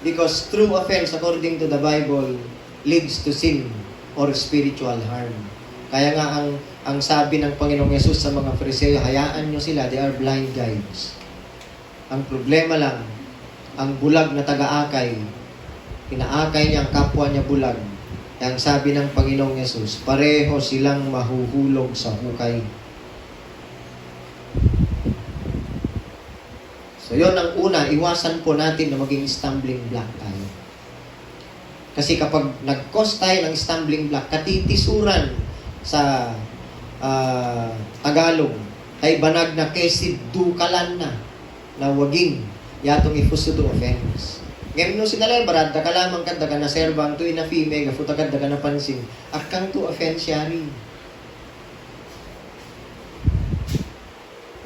Because true offense, according to the Bible, leads to sin or spiritual harm. Kaya nga ang sabi ng Panginoong Yesus sa mga Fariseo, hayaan nyo sila, they are blind guides. Ang problema lang, ang bulag na taga-akay, inaakay niya ang kapwa niya bulag. Ang sabi ng Panginoong Yesus, pareho silang mahuhulog sa hukay. So yon ang una, iwasan po natin na maging stumbling block tayo. Kasi kapag nag-cause tayo ng stumbling block, katitisuran sa Tagalog, ay banag na kesid dukalan na. na waging yatong ifuso to offense. Ngayon no sinalay barad da ka lamang kad da ka na servant to ina female gafuta kad da ka na pansin akang to offense yari.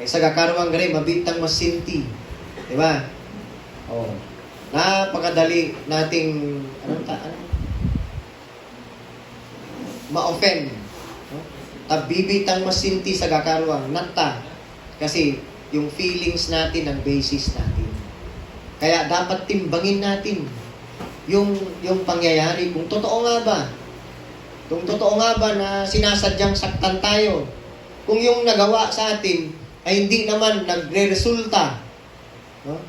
Kaysa gakarwang gare mabitang masinti. Di ba? Oh. Napakadali nating ma-offend. No? Tabibitang masinti sa gakarwang nata kasi yung feelings natin ang basis natin. Kaya dapat timbangin natin yung pangyayari kung totoo nga ba. Kung totoo nga ba na sinasadyang saktan tayo. Kung yung nagawa sa atin ay hindi naman nagre-resulta, no,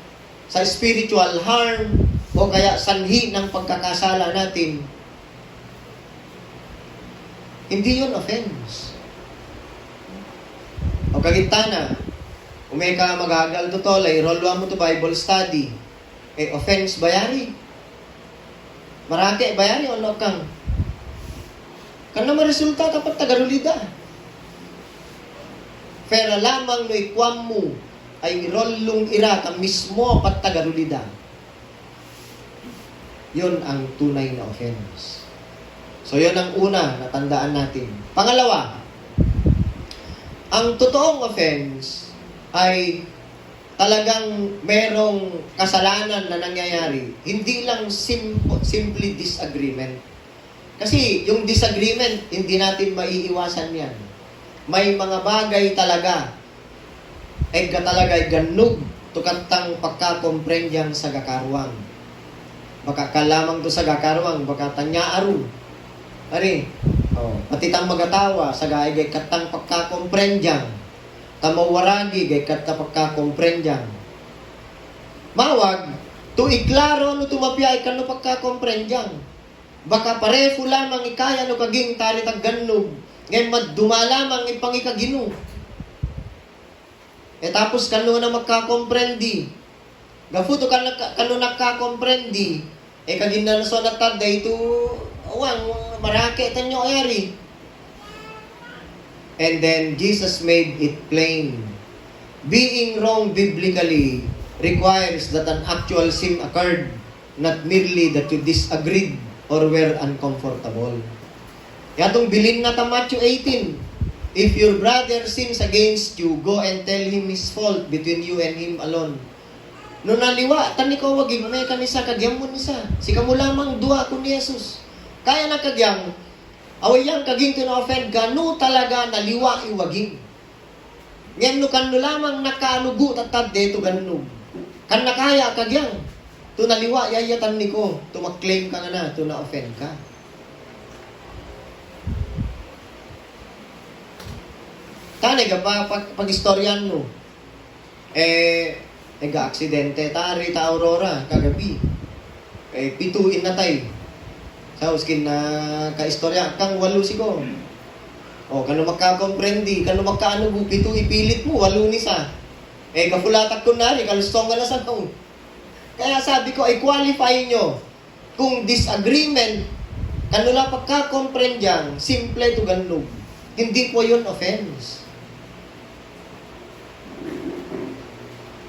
sa spiritual harm o kaya sanhi ng pagkakasala natin, hindi yun offense. O kagitana, umay ka magagal to tolay, rolwa mo to Bible study. Offense bayari. Marake bayari o no kang. Kana maresulta dapat tagarulida. Pero lamang no ikwam mo ay rollong ira ka mismo pat tagarulida. Yun ang tunay na offense. So yun ang una na tandaan natin. Pangalawa, ang totoong offense ay talagang merong kasalanan na nangyayari. Hindi lang simply disagreement. Kasi yung disagreement, hindi natin maiiwasan yan. May mga bagay talaga ay ganug tukatang pagkakomprendyan sa gakarwang. Baka kalamang to sa gakarwang, baka tanyaaru. Ari, pati tang magatawa, sa gay katang pagkakomprendyan. Tamawaragi, gay katang pagkakomprendyan. Mawag, to iklaro no tumapiyay ka no pagkakomprendyan. Baka parefo lamang ikaya no kaging talit ag ganug, ngay madduma lamang ipangikagino. Tapos kano na magkakomprendi. Gafuto kano nakakomprendi. Kagin na so natad ito, awang marake tanyo ayari. And then Jesus made it plain. Being wrong biblically requires that an actual sin occurred, not merely that you disagreed or were uncomfortable. Yatong bilin na ta Matthew 18. If your brother sins against you, go and tell him his fault between you and him alone. No naliwa, tani ko waging may kanisa kagyam mo nisa. Sika mo lamang dua ko ni Jesus. Kaya na kagyam, awayang kaging tino-offend ka, no talaga naliwa iwaging. Ngayon no kan no lamang nakaanugo tatad deto ganun. Kan nakaya kagyang, to naliwa yayatan ni ko, to mag-claim ka nga na, to na-offend ka. Tanay ka pag-istoryan mo. Nag-aksidente, tari ta Aurora, kagabi. Pituin na tayo. Sa uskin na ka-istorya, kang walo si ko. Kano magkakomprendi, kano magkaanugo, pito ipilit mo, walo ni sa. Kapulatak ko na rin, kalustong ka na sa taong. Kaya sabi ko, qualify nyo. Kung disagreement, kano lang pagkakomprendyan, simple to ganun. Hindi po yun offense.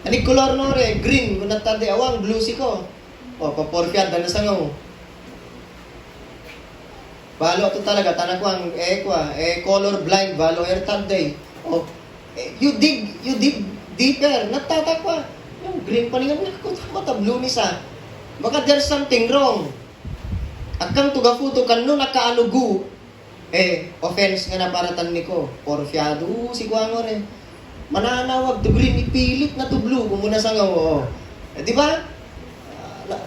Anik color no re, green, kung natade awang, blue si ko. Paporfiad, na sa nga mo. Balo to talaga, tanak ko ang color blind, balo ertad day. You dig deeper, natatakwa. Yung green pa niya, mata blue ni sa. Baka there's something wrong. Akang tugafuto kan no nakaanugu, offense nga na paratan ni ko. Porfiado, si Kuangor mananawag to green, ipilit na to blue, kung muna sa nga mo. Di ba?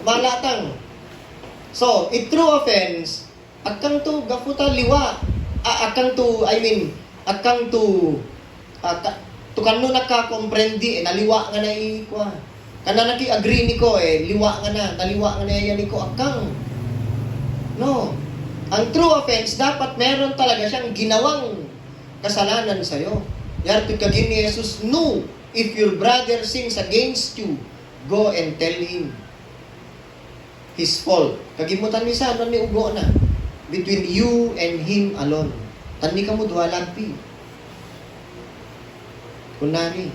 Malatang. So, true offense, akang to gafuta liwa. Akang to kano nakakomprendi, naliwa nga na ikwa. Kana naki-agree ni ko, liwa nga na, naliwa nga na yan ni ko, akang. No. Ang true offense, dapat meron talaga siyang ginawang kasalanan sa'yo. Yarto kagin ni Jesus, no, if your brother sins against you, go and tell him his fault. Kagimutan ni sa, ni ugo na. Between you and him alone. Tani ka mo duwa lagpi. Kunani.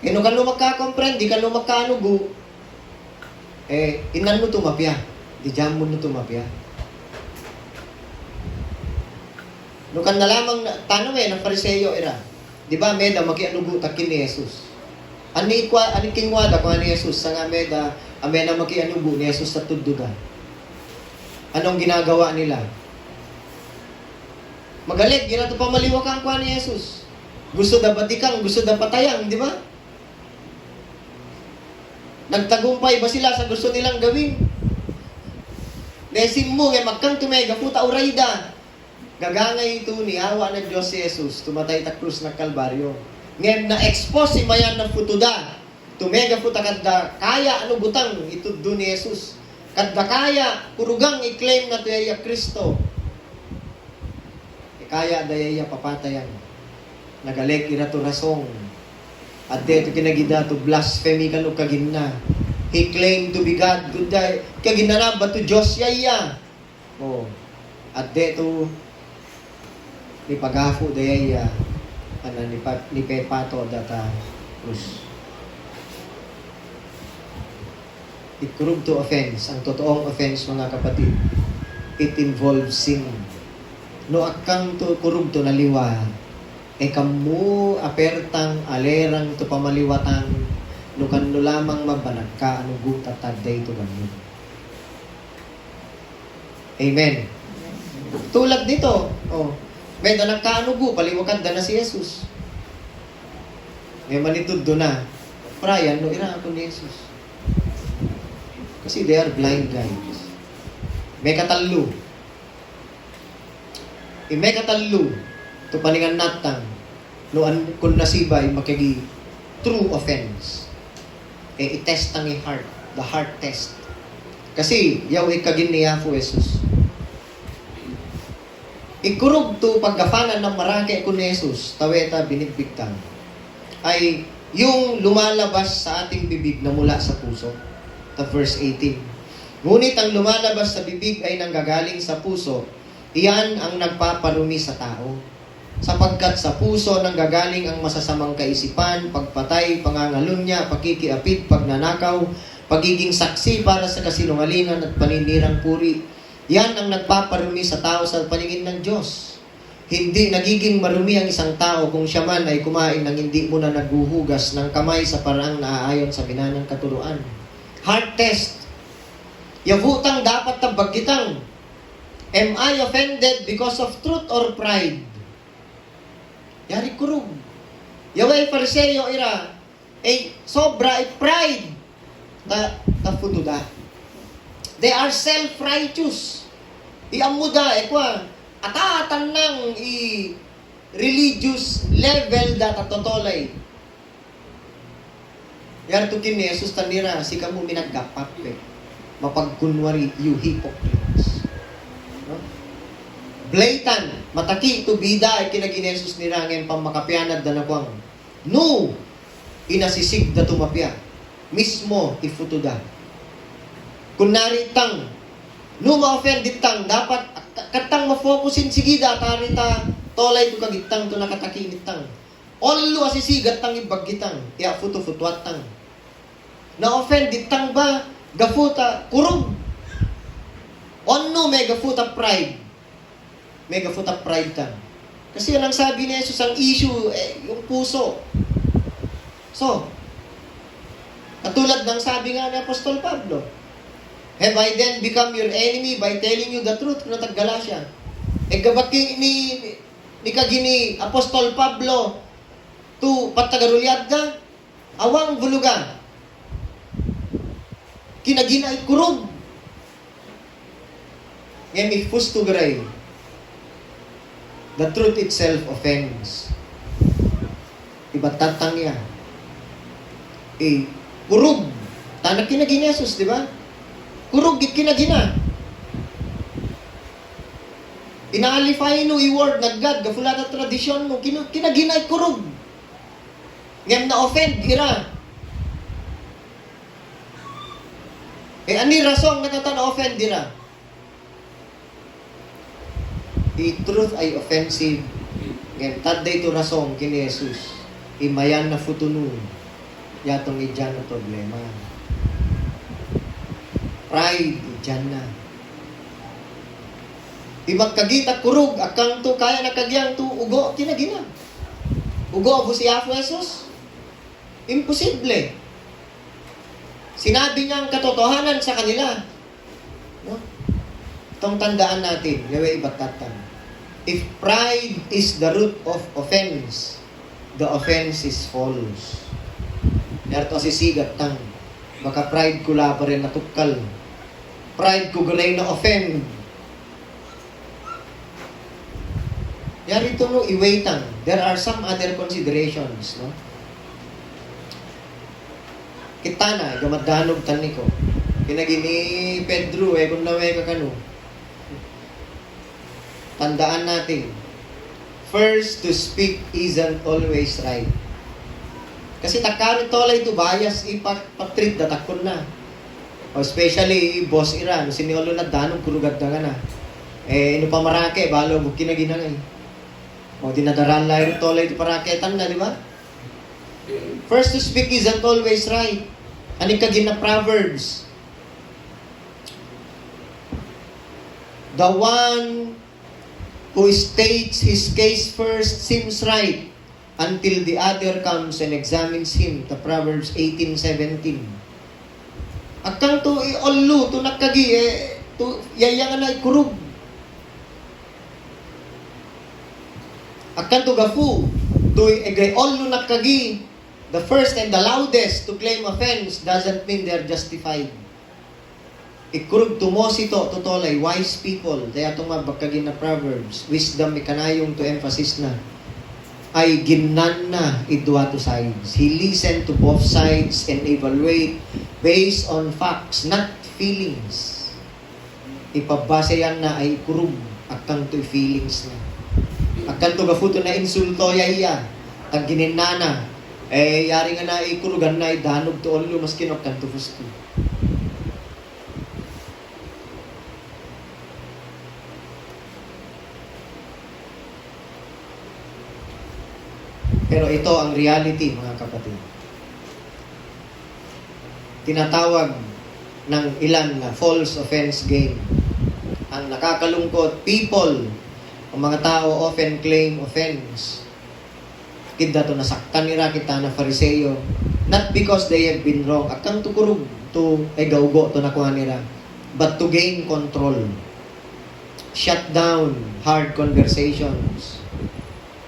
no kan no magkakomprend, di kan no magkaanugo, inan mo tumapya. Di jam mo no tumapya. No kan na lamang, tanong ng Pariseyo ira. Di ba, meda, makianugo takin ni Jesus. Ani kingwada ko ni Jesus, sa nga meda, amena makianugo ni Jesus sa tuddugan. Anong ginagawa nila? Magalit, ginato pa maliwakang kwa ni Jesus. Gusto da batikang, gusto da patayang, di ba? Nagtagumpay ba sila sa gusto nilang gawin? Nesim mo, magkang tumega, puta urayda. Gagangay ito ni awa ng Diyos si Jesus, tumatay ta krus na Kalbaryo. Ngayon na-expose si mayan ng futuda. Tumega puta kadda, kaya ano butang ituddo ni Jesus. Kadda kaya, kurugang i-claim na tuyaya Kristo. Kaya dayaya papatayan. Nagalek irato rasong. At dito kinagida to blasphemy kanu kaginna. He claimed to be God. Good day. Kaginna na ba to Diyos yaya? Oh. At dito ni pagafo dayaya ni pepato data krus. It corrupt to offense. Ang totoong offense, mga kapatid, it involves sin. No akang to kurugto na liwa, kamu apertang alerang to pamaliwatan, no kan no lamang mabanag ka, ano guta taday to ganun. Amen. Tulad dito, may danak ka anugo, paliwakan da na si Jesus. May manitud do na, Brian, no ira ako ni Jesus. Kasi they are blind guys. May katalo. May katalo. To paningan natang. Noan kung nasibay makigi true offense. I-test ang heart. The heart test. Kasi yaw ikagin niya po Jesus. Ikurog to paggafanan ng marake ko ni Jesus. Taweta binigbigtan. Ay yung lumalabas sa ating bibig na mula sa puso. Verse 18. Ngunit ang lumalabas sa bibig ay nanggagaling sa puso. Iyan ang nagpaparumi sa tao. Sapagkat sa puso nanggagaling ang masasamang kaisipan, pagpatay, pangangalunya, pakikiapid, pagnanakaw, pagiging saksi para sa kasinungalingan at paninirang puri. Yan ang nagpaparumi sa tao sa paningin ng Diyos. Hindi nagiging marumi ang isang tao kung siya man ay kumain ng hindi mo na naghuhugas ng kamay sa paraang naaayon sa binanang katuruan. Heart test. Yavutang dapat tabaggitang. Am I offended because of truth or pride? Yari kurug. Yaway Pariseyo ira. Sobra pride. Ta futuda. They are self-righteous. Iamuda kwa. Atatan ng religious level data totolay. Yari tukin ni Jesus tanira. Sika mo minaggapap mapagkunwari you hypocrites. Blatant, mataki, tubida, ay kinaginesus ni Rangen pamakapianad na nakwang. No! Inasisig na tumapya. Mismo, ifutuda. Kung naritang, no ma-offended tang, dapat, katang ma-focusin sigida, tarita, tolay to kagitang, to nakatakinit tang. Olo asisigat tang ibagitang, iya futu-futuat tang. Na-offended tang ba, gafuta, kurog. Ono may gafuta pride. May gafuta pride ka. Kasi yun ang sabi ni Jesus, ang issue, yung puso. So, katulad ng sabi nga ni Apostol Pablo, have I then become your enemy by telling you the truth? Kung natagala siya. Gabat ni kagini Apostol Pablo, to patagarulyad ka, awang bulugan. Kinaginay kurog. Ngayon may fusto garay. The truth itself offends. Diba tatang niya? Kurog. Tanak kinagin Jesus, di ba? Kurog kinagina. Inaalify no i-word na God, gafula na tradisyon mo, kinaginay kurog. Ngayon na-offend, ira. Ani rasong natata-offend, ira. The truth ay offensive. Ngayon, taday to rasong kini Jesus. Imayan na futunun. yatong idyan na problema. Pride, idyan na. Di magkagita kurug, akang to kaya nakagyang to ugo, kinagina. Ugo abo si Apo Jesus? Imposible. Sinabi niya ang katotohanan sa kanila. No? Itong tandaan natin, gawin ibatatan. If pride is the root of offense, the offense is false. Narito si sigat tang, baka pride ko la pa rin natukal. Pride ko ganay na offend. Yari ito no, iwaitang. There are some other considerations, no? Kita na, gamaddanog tani ko. Kinagini Pedro, kung naway ka kano. Tandaan natin, first to speak isn't always right. Kasi takari tolay to bias, ipatreat datakon na. O especially, boss Iran, siniolo na danong kurugad na ka na. Ino pa marake, balo, bukin na ginangay. O dinadaran lang ito tolay to paraketan na, di ba? First to speak isn't always right. Ano kagin na Proverbs? The one who states his case first seems right until the other comes and examines him. The Proverbs 18:17. Akang to iollu, to nakagi, to yayangan na ikurug. Akang to gafu, to ollu nakagi. The first and the loudest to claim offense doesn't mean they're justified. Ikurug tumosito, tutolay, wise people, kaya itong mabagkagin na Proverbs, wisdom, ikanayong to emphasis na, ay ginan na idwa to sides. He listened to both sides and evaluate based on facts, not feelings. Ipabasayan na ay kurug, akang to feelings na. Akang to gafuto na insulto yaya, ang gininana, yari nga na ikurugan na idanog to onlo mas kinoktan to fusto. Pero ito ang reality, mga kapatid. Tinatawag ng ilan na false offense game. Ang nakakalungkot, people, ang mga tao often claim offense. Kita to nasaktan nila kita na Fariseo, not because they have been wrong, akang tukurog to gaugo to nakuha nila, but to gain control. Shut down hard conversations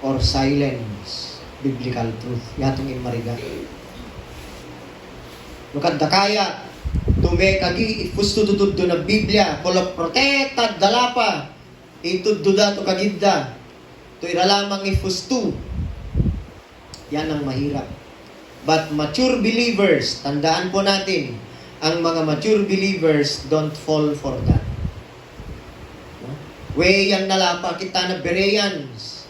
or silence biblical truth. Yatong imariga. Nukadda kaya, tume kagi, ifusto tutuddo na Biblia, kolok protected, dalapa, ituddo da to kagidda, to iralamang ifusto. Yan ang mahirap. But mature believers, tandaan po natin, ang mga mature believers don't fall for that. Weyan nalapa kita na Bereans.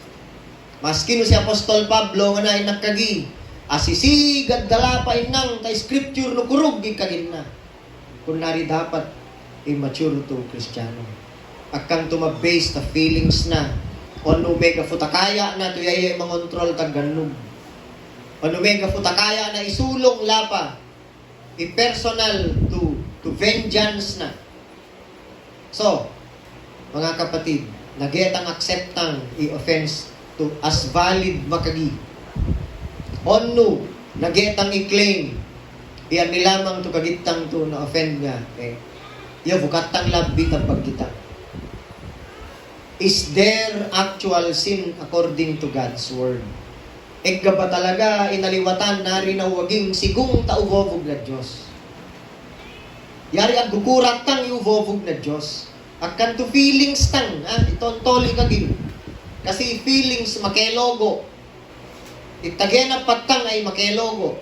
Maski no si Apostol Pablo nga na inakagi, asisigad dalapa inang ta scripture no kurug gikagin na. Kunari dapat immature to Kristiyano. Akang tumabase ta feelings na on omega futakaya na to yaya mangontrol tag ganug. On omega futakaya na isulong lapa i-personal to vengeance na. So, mga kapatid, nagetang acceptang i-offense to as valid makagi. Onno, nagetang i-claim iyan nilamang to kagitang to na offend nga. Iya bukatang labi tapag kita. Is there actual sin according to God's word? Egga ba talaga inaliwatan nari na waging sigong taubobog na Diyos? Yari ang gukurat tang iubobog na Diyos. Akan to feelings tang, itontoli kagin. Kasi feelings makelogo. Itagena patang ay makelogo.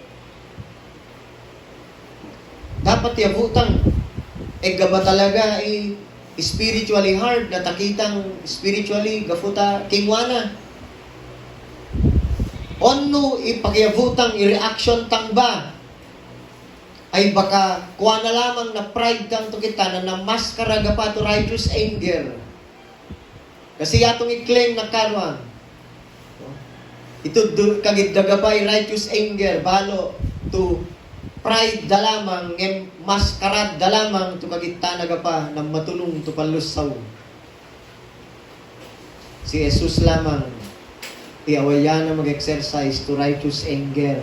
Dapat yabutang. Egga ba talaga ay spiritually hard na takitang spiritually gafuta kingwana. Onno ipagyabutang i-reaction tang ba? Ay baka kuha na lamang na pride kang to kita na namaskara pa to righteous anger. Kasi atong i-claim na karwan. Ito kagidagabay righteous anger, balo. to pride da lamang, ngem maskarad da lamang, to kagitanaga pa, ng matulong to palusaw. Si Jesus lamang, iawaya na mag-exercise to righteous anger,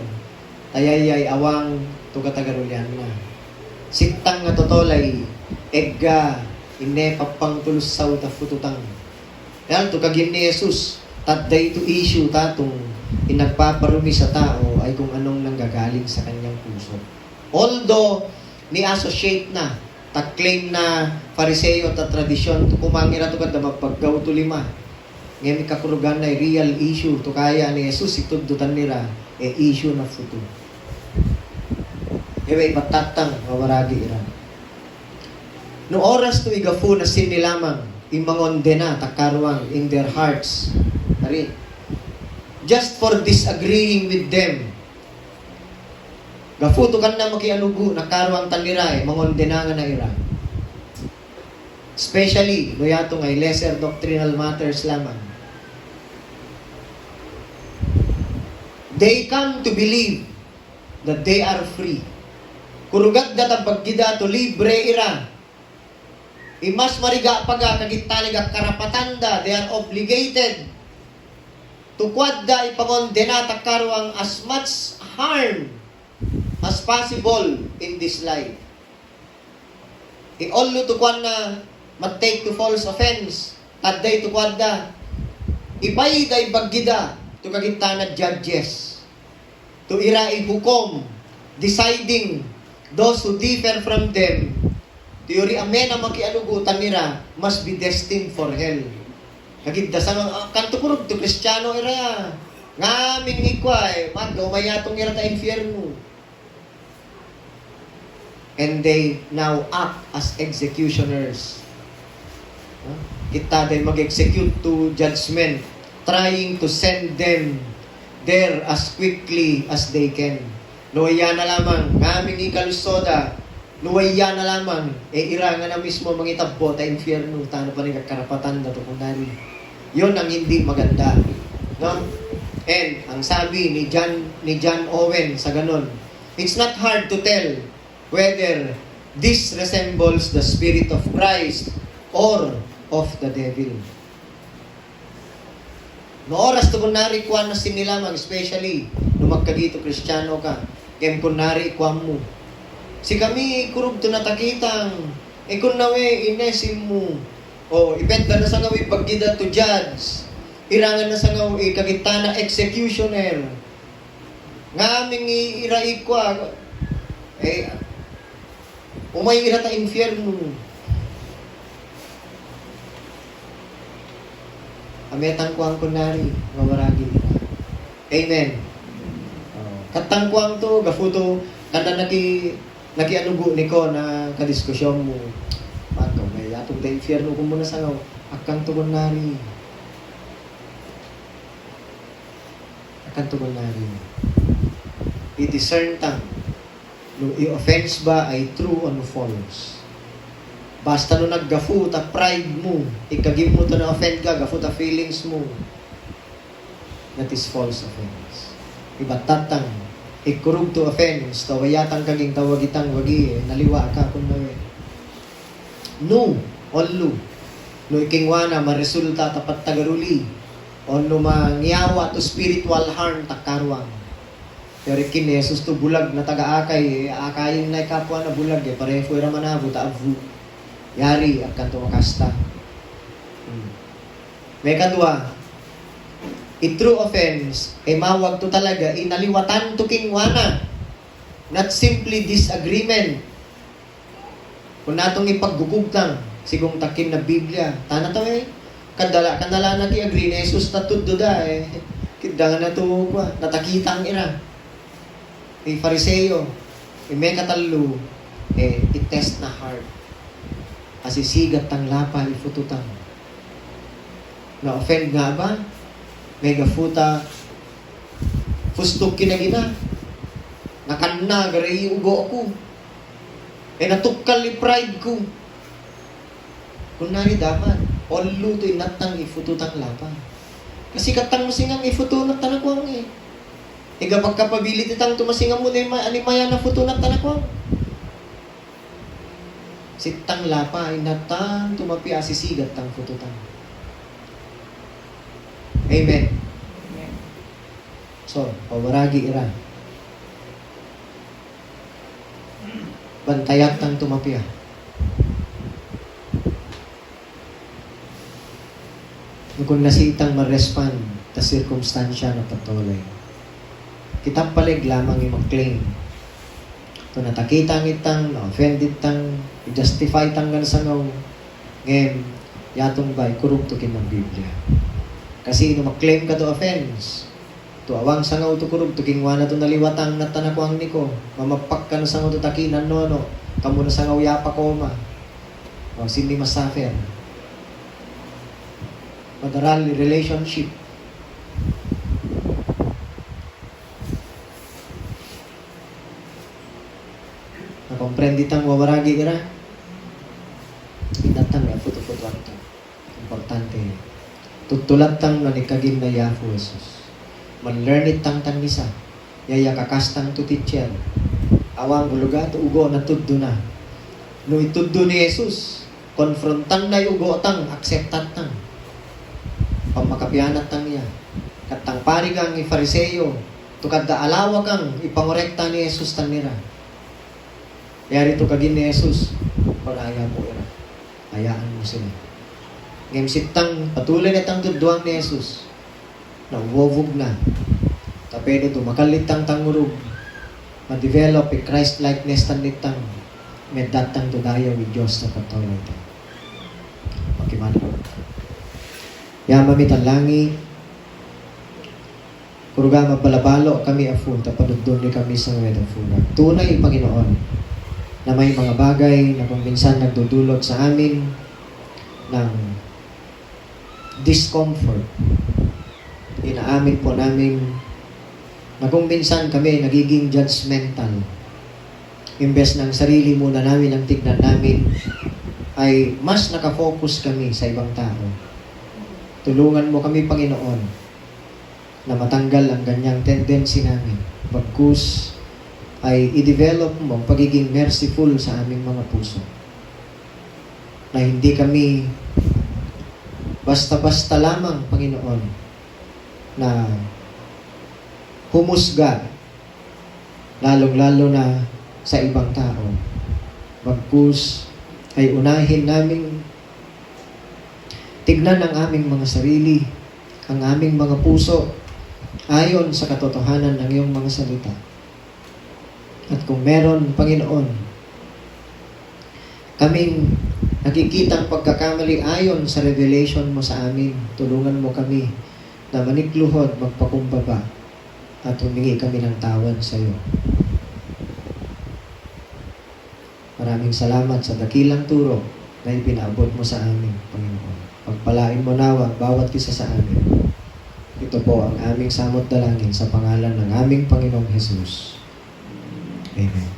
tayayay awang to katagarulyan na. Siktang nga totolay, egga, ine papang tulusaw ta fututang. Yan, to kagin ni Jesus, tatday to issue tatong inagpaparumi sa tao ay kung anong nanggagaling sa kanyang puso. Although, ni-associate na, ta-claim na Fariseo ta tradisyon, kumangira to kada magpaggaw to lima. Ngayon kakurugan na real issue, to kaya ni Jesus, ituddutan nila, issue na futo. Ewe, ipatatang, mawaragi iran. No oras to igafu na sinilamang, imangonde na, takarwang, in their hearts. Hari, just for disagreeing with them. Gafuto kan na makianugo, nakarwang tanira mangonde na nga na ira. Especially, goyato ngay lesser doctrinal matters lamang. They come to believe that they are free. Kurugat datang paggida to libre ira. Imas mariga paga kagitaliga karapatanda, they are obligated tukwadda ipangonde na takarwang as much harm as possible in this life. I-allo tukwan na mag-take to false offense, tadday tukwadda, ipayday baggida to kagitana judges, to ira ihukom, deciding those who differ from them, to yuri amen na makianugutan nila, must be destined for hell. Kagidda sa kanto kurog to Kristiyano ira, nga minigwa magawmayatong ira ta infierno. And they now act as executioners. Kita din mag-execute to judgment, trying to send them there as quickly as they can. Nuwaya na lamang, ngaming ikalusoda, nuwaya na lamang, ira nga na mismo mangitabbo ta infierno, tano pa rin karapatan na to kunari. Yun ang hindi maganda. No? And, ang sabi ni John Owen sa ganon, it's not hard to tell whether this resembles the Spirit of Christ or of the devil. No oras to kunari kuha na sinilamang, especially no magkagito Kristiyano ka, kem kunari kuha mo. Si kami kurug to natakitang, kung nawe inesim mo, o ipenda na sa ngawi paggida to judge, irangan na sa ngawi kagitana executioner, nga aming irai kuha, umay ira ta infierno. Ametang kuang kunari, mawaragi. Amen. Katang kuang to, gafuto, kada nakianugo ni ko na kadiskusyon mo. Pato, may atong da infierno kung muna sa ngaw, akang to kunari. Akang to kunari. I-discern tang, no i-offense ba ay true o false. Basta no naggafu ta pride mo, ikagim mo to na offend ka, gafu ta feelings mo, that is false offense. Iba tatang, ikurug to offense, tawayatang kaging tawagitang wagi, naliwa ka kung nawe. No, onlo, no ikingwana, maresulta tapat tagaruli, o no mangyawa to spiritual harm takarwang. Pero ikin ni Jesus to bulag na taga-akay, akayin na kapwa na bulag, pareho fuera manabo, taavu. Yari at kanto makasta. May kadwa, true offense, mawag to talaga, inaliwatan to kingwana. Not simply disagreement. Kung natong ipaggugugtang, sigong takin na Biblia, tana to kanala nag-i-agree na Jesus tatuddo da kidangan na to, natakita ang ira. Fariseo, may katalo, i-test na heart. Asisigat tang lapa ifututan. Na-offend nga ba? May gafuta, fustog kinagina. Nakanna, garay ugo ako. Natukal ni pride ko. Kunari dapat, all luto inatang ifututang lapa. Kasi katang mo singang ifutunat talakwang Iga pagkapabilit itang tumasinga mo na animaya na futunat tanak ko. Sitang lapa, inatang tumapi asisigat tang fututan. Amen. So, pawaragi ira. Bantayat tang tumapi kung nasitang ma-respond ta sirkumstansya na patuloy. Kitang palig lamang yung mag-claim. Ito natakita ngitang, na-offended tang, i-justify tang nga sangaw. Ngayon, yatong ba'y kurupto kin ng Biblia. Kasi no mag-claim ka to offense, to awang sangaw to kurupto, kingwa na to naliwatang natanakwang niko, mamapak ka na sangaw to takinan no, kamo na sangaw yapa koma, o sindi masafer. Madaral relationship. Nakomprendi tang wawaragi ira. Inatang ya foto-foto ito. Importante. Tutulat tang nanikagin na Yafu Jesus. Man-learn it tang misa. Yaya kakastang to teacher. Awang uluga to ugo na tuddo na. No ituddo ni Jesus. Konfrontan na ugo tang acceptat tang. Pamakapianat tang niya. Katang pari kang i-Fariseo, tukad da alawa kang ipangorekta ni Jesus tan nira. Yari to kagin ni Jesus, panaya mo ira. Hayaan mo sila. Ngayon sitang patuloy na tang duduang ni Jesus, na uwovog na. Tapedo to, makalit tang tangurog, ma-develop a Christ-likeness tan nitang, medatang to dayo with Diyos na patuloy ito. Makimano. Yama mi talangi kuruga mabalabalo kami afun tapadudon ni kami sa medafuna. Tunay Panginoon na may mga bagay na kung minsan nagdudulot sa amin ng discomfort. Inaamin po namin na kung minsan kami nagiging judgmental. Imbes ng sarili muna namin ang tignan namin, ay mas nakafocus kami sa ibang tao. Tulungan mo kami, Panginoon, na matanggal ang ganyang tendency namin. Bagkus ay i-develop mo ang pagiging merciful sa aming mga puso. Na hindi kami basta-basta lamang, Panginoon, na humusga, lalong-lalo na sa ibang tao. Bagkus ay unahin naming tignan ang aming mga sarili, ang aming mga puso, ayon sa katotohanan ng iyong mga salita. At kung meron, Panginoon, kaming nakikitang pagkakamali ayon sa revelation mo sa amin, tulungan mo kami na manikluhod, magpakumbaba, at humingi kami ng tawad sa iyo. Maraming salamat sa dakilang turo na ipinaabot mo sa amin, Panginoon. Pagpalain mo nawa bawat isa sa amin. Ito po ang aming samot dalangin sa pangalan ng aming Panginoong Jesus. Amen.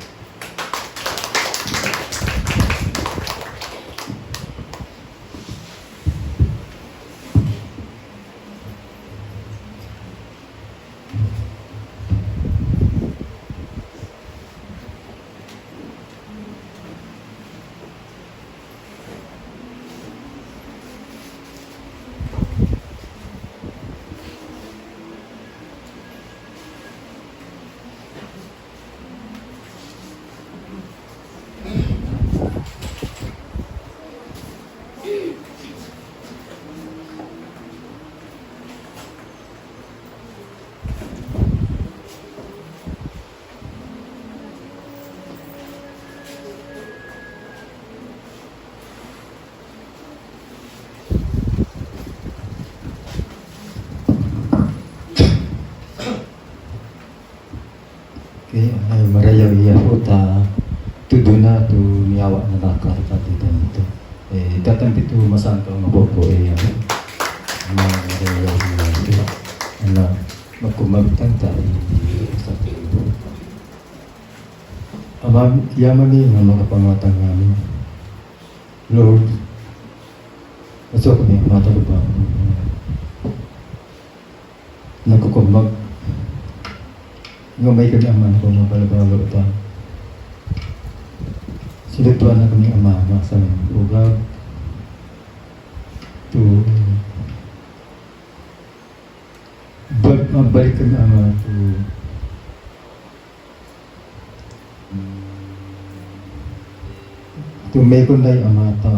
Okay, ay marayaw iya po ta tudo na to niyawa na nakarta dito nito. Datang dito masangka nga po po marayaw iya po. Magkumagtang tayo sa tudo. Yaman nga mga pangatang namin. Lord, masok kami matalubang. Nagkukumag Ngumay kami Ama ko mapalabalo ito. Silutuan na kami Ama, masa ng ugab. Mabalik kami Ama may kunday Ama ta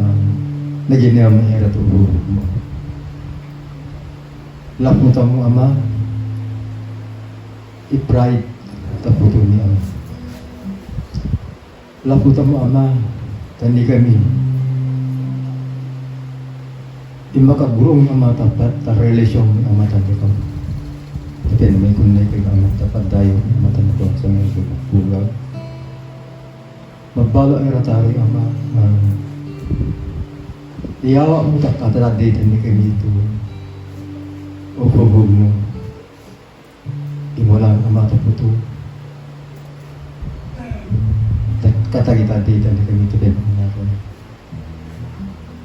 naging naman era to mo. Lap mo tamo Ama i-pride taputo ni Ama. Lap mo tamo Ama tani kami imakagurong Ama tapat ta relasyon ni Ama tanto ko. Tapi naman kunday kay Ama tapat dayo Ama tanto ko sa mga bulag. Magbalo ay ratari Ama iyawa mo tak katalat dito ni kami ito o pabog mo imulang Ama taputo katagita dito ni kami ito din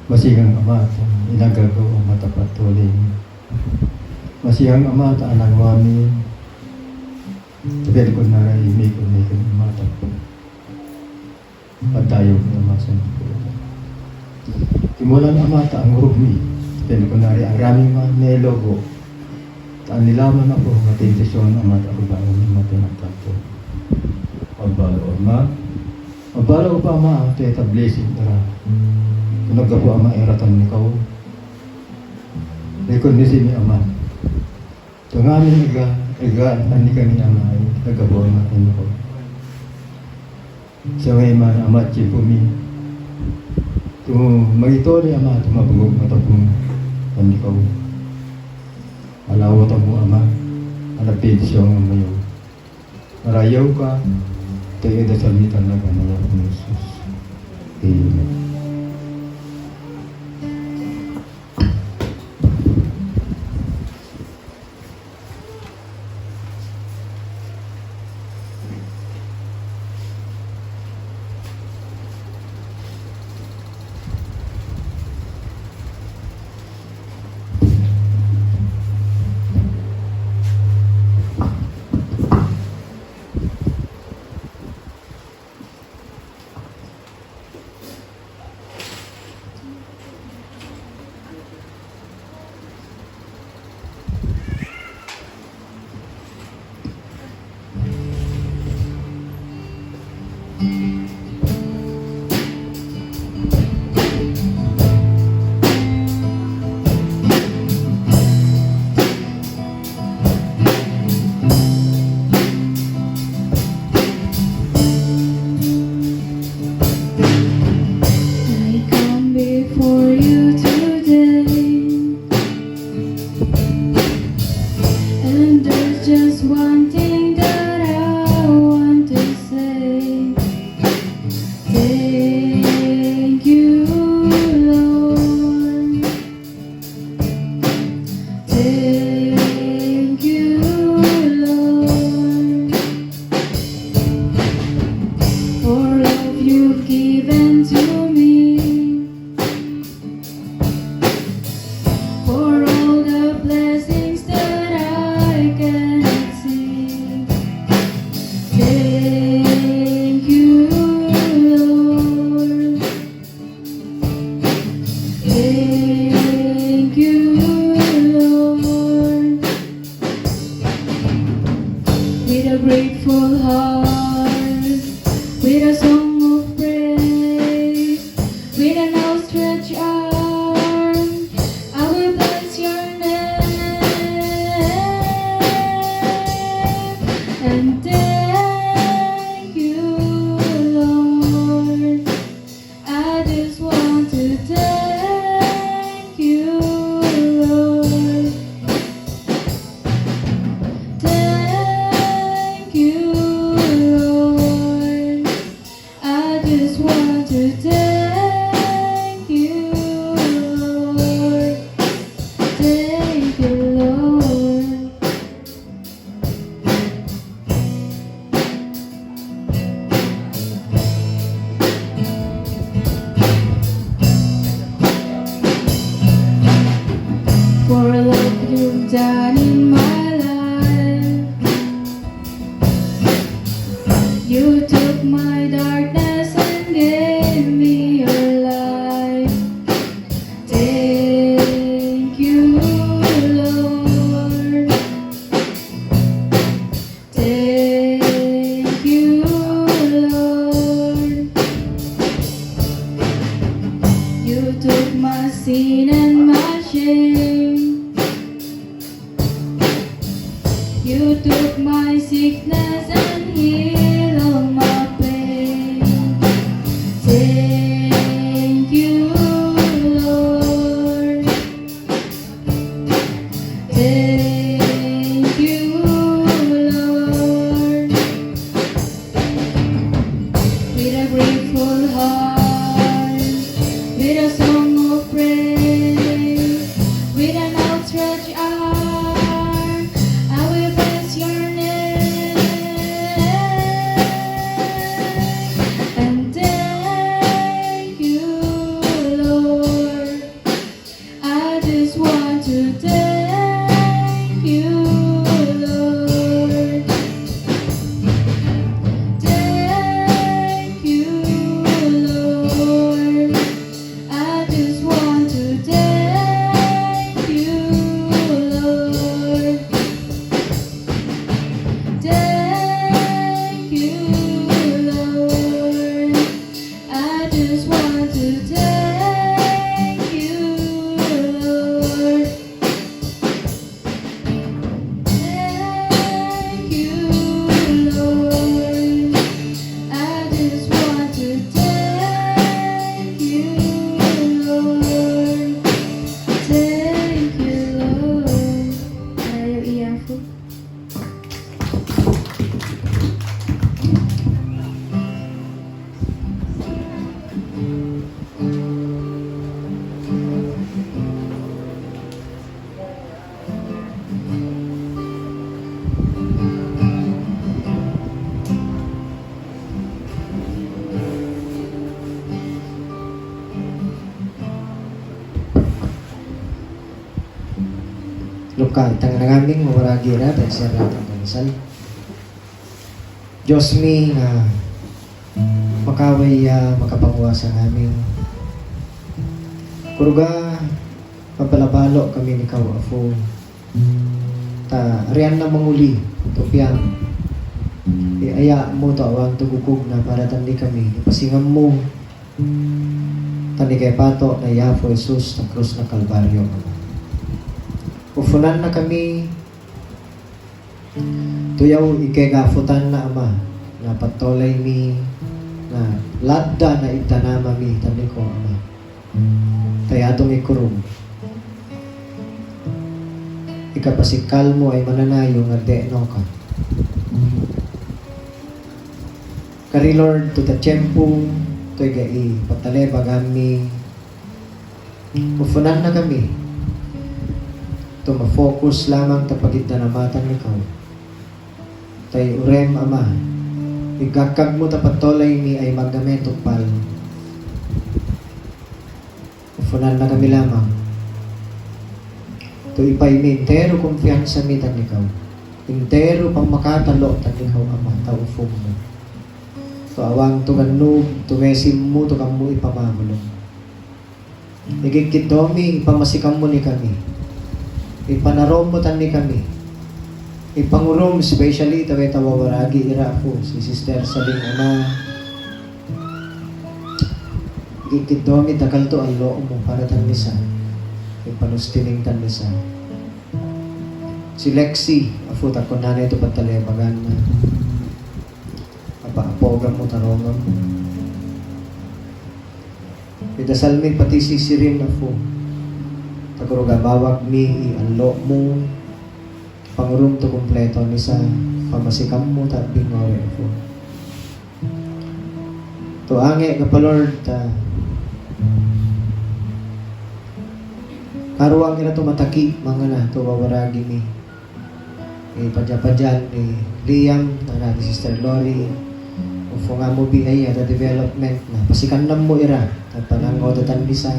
masigang Ama inagagaw Ama tapat tuloy masigang Ama ta anang wami tapi ko na rin may ko Ama taputo padayo ng Ama sa imulang Ama ta ang urugmi pero kunwari ang raming mga nelogo taan nilaman ako ng atentisyon Ama ta ako ba ang matinagtanto magbalo Ama magbalo ko pa Ama ito ita blessing tara kunag ako Ama eratan ni kao rekondisi ni Ama tungamin iga ani kami Ama nagabaw natin ko sa may mga Ama chipumi magito ni Ama tumabugog matapong pandikaw alawat mo Ama alapid siyang mayo marayaw ka tayo da salitan na ganawa ni Jesus. Amen. I come before you today, and there's just one thing that I want to say. Thank you, Lord. Thank you, Lord, for all you've given to me, for all the blessings that I cannot see. Thank you, Lord. Thank you, Lord. With a grateful heart, with a song of praise, with an outstretched arm, I will bless your name and thank took my darkness and gave me your light. Thank you, Lord. Thank you, Lord. You took my sin and my shame. You took my sickness and healed all my pain. Thank you, Lord. Thank you, Lord. With a grateful heart, with a song of praise, with an outstretched arm, I will bless your name. And thank you, Lord. I just want to thank you, Lord. Thank you, Lord. I just want to thank you, Lord. Thank you, Lord. I just want to thank you, Lord. Thank you, Lord. I just want to thank you, Lord. Thank you, Lord. Ayaw iyak po. Luka, itang nangaming mawaragi na, at sa ratang kansal. Diyos mi na makaway makapanguwa sa namin. Kuruga, mapalabalo kami ni Kawafo. Ta, riyan na manguli, tupyan. Aya mo to awang tugugog na para tandi kami. Ipasingam mo. Tandi kay Pato na Yafo Jesus ng krus ng Kalbaryo. Ufunan na kami. Tuyaw ikegafutan na ama. Na patolay mi. Na ladda na itanama mi. Tandi ko ama. Tayatong ikurong. Ikapasikal mo ay mananayo nga de'no ka. Kari Lord, to the tiyempo, to igai, patale bagami. Ufunan na kami. To ma-focus lamang tapagid na namatan ikaw. Tay urem ama. Igakag mo tapatolay ni ay magdametong pal. Ufunan na kami lamang. To ipay mi intero kumpiyansa mi tan ikaw. Intero pang makatalo tan ikaw ama. Taufong mo. To awang to ganub, to mesim mo, to kamu ipamamulong. Igigkidomi, ipamasikam mo ni kami. Ipanarom mo tan ni kami. Ipangurom, especially taway tawawaragi ira po, si Sister Saling Ama. Igigkidomi, takal to ang loo mo para tan misa. Ipanustining tan misa. Si Lexi, afo takon na ito patalebagan na. Apaapogan mo, tarongan mo. Idasal mi pati sisirin na po. Taguruga bawag mi, ianlo mo. Pangurum to kumpleto ni sa pamasikam mo, taping ngore po. To ange ka pa Lord, karuang ina to mataki, mga na, to wawaragi mi. Padya-padyan ni Liam, na natin Sister Lori, ufo nga mo biyay at development na pasikan lang mo ira at panangodatan bisa.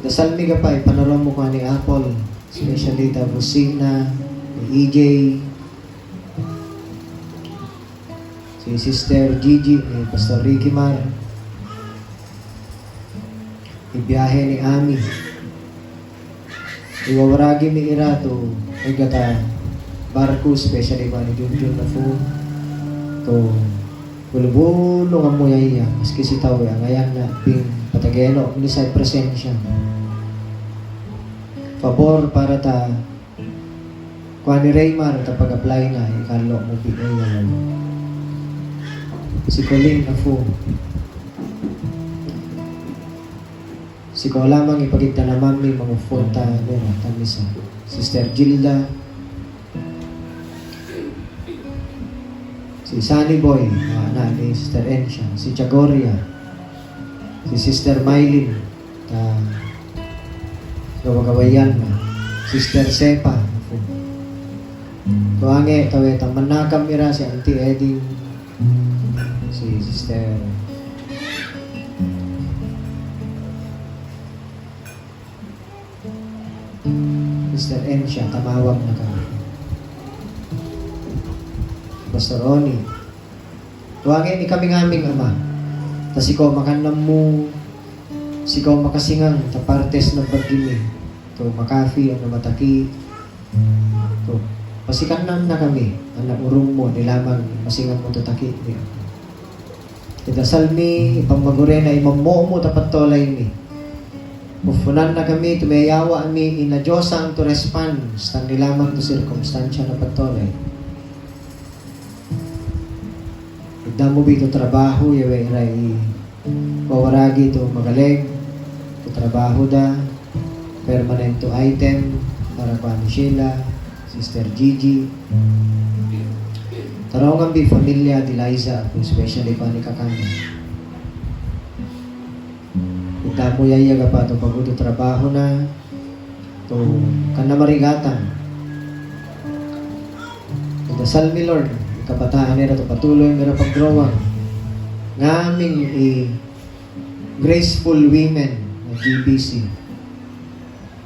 Dasal mi ka pa, ipanarom mo ka ni Apple, especially ta Busina, ni EJ, si Sister Gigi, ni Pastor Ricky Mar, ibiyahe ni Ami, iwawaragi ni Ira to gata barko, especially ba ni Junjun na po to bulubulong ang muyay niya, maski si Tao ngayon na ping patageno, ni sa presensya. Favor para ta kuha ni Raymar ta pag-apply na ikalo mo bigay na si Colleen na po. Si ko lamang ipagigta na mami mga fonta nila tamisa. Sister Gilda, si Sunny Boy, anak ni Sister Ensha, si Chagoria, si Sister Mylene, gawagawayan na, Sister Sepa, tuange, tawetang manakam ira si Auntie Eddie, si Sister Ensha, tamawag na kami. Pastor Ronnie, tuwagin ni kami ngaming ama. Tas ikaw makanam mo, sikaw makasingang ta partes ng pagdini. To makafi ang namataki. To pasikanam na kami. Ang urong mo nilamang masingang mo tutaki niya. Idasal mi ipamagure na imamo mo tapat tolay mi. Ufunan na kami, tumayawa mi ina Diyos ang to respond sa nilamang to circumstansya na pagtolay. Damo bito trabaho yawe rai wawaragi to magaling to trabaho da permanent to item para pa ni Sheila, Sister Gigi, tarongan bi familia di Liza, especially pa ni Kakanda. Damo yayaga pa to pag to trabaho na to kanamarigatan. Dasal mi Lord kabataan nila to patuloy nila pagdrawang ngaming graceful women na GBC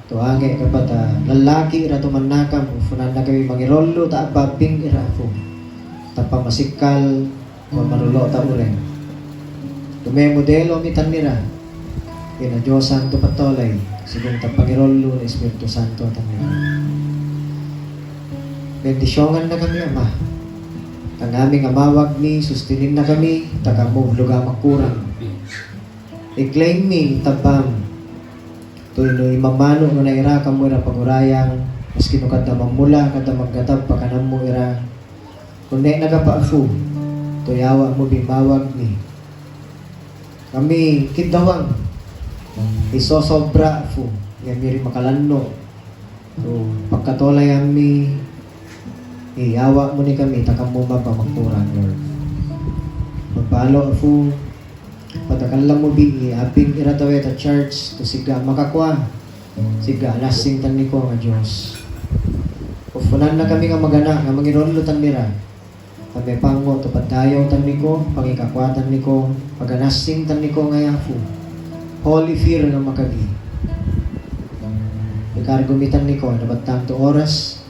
to age kabata lalaki ira to manakam ufunan na kami mangirolo ta babing ira po ta pamasikal o manulo ta uren to may modelo mitan nila kina Diyos Santo patolay sigong ta pangirolo na Espiritu Santo tanila bendisyongan na kami ama. Ang aming amawag ni, sustinin na kami, tagamog luga makurang. I-claim mi, tabam. Tuloy mamano nga na ira, kamo ira pagurayang, maski no kada mula, kada maggatab, pakanam mo ira. Kung na nagapaafu, tuyawa mo bimawag ni. Kami, kidawang, isosobra fu, nga miri makalanno. So, pagkatolay ami, iyawa mo ni kami, takam mo mapamagpuran, Lord. Magbalo po, patakan lang mo bigi, aping iratawe ta church, to siga makakwa, siga lasing tan ni ko nga Diyos. Ufunan na kami nga magana, nga mangirolo tan nira. Kami pango, to padayaw tan ni ko, pangikakwatan ni ko, paganasing tan ni ko nga yafu. Holy fear nga makagi. Ikargumitan ni ko, nabatang to oras,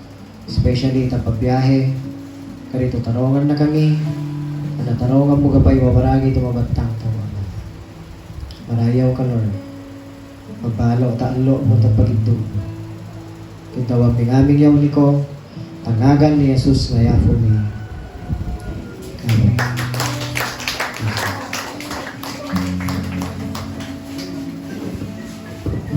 especially itang pagbiyahe, karito tarongan na kami, natarongan mo kapay wabaragi tumabantang tawa. Marayaw ka Lord, magbalo, taalo mo itang pagindog. Kitawag ng aming yaw ni ko, tangagan ni Jesus na yafo ni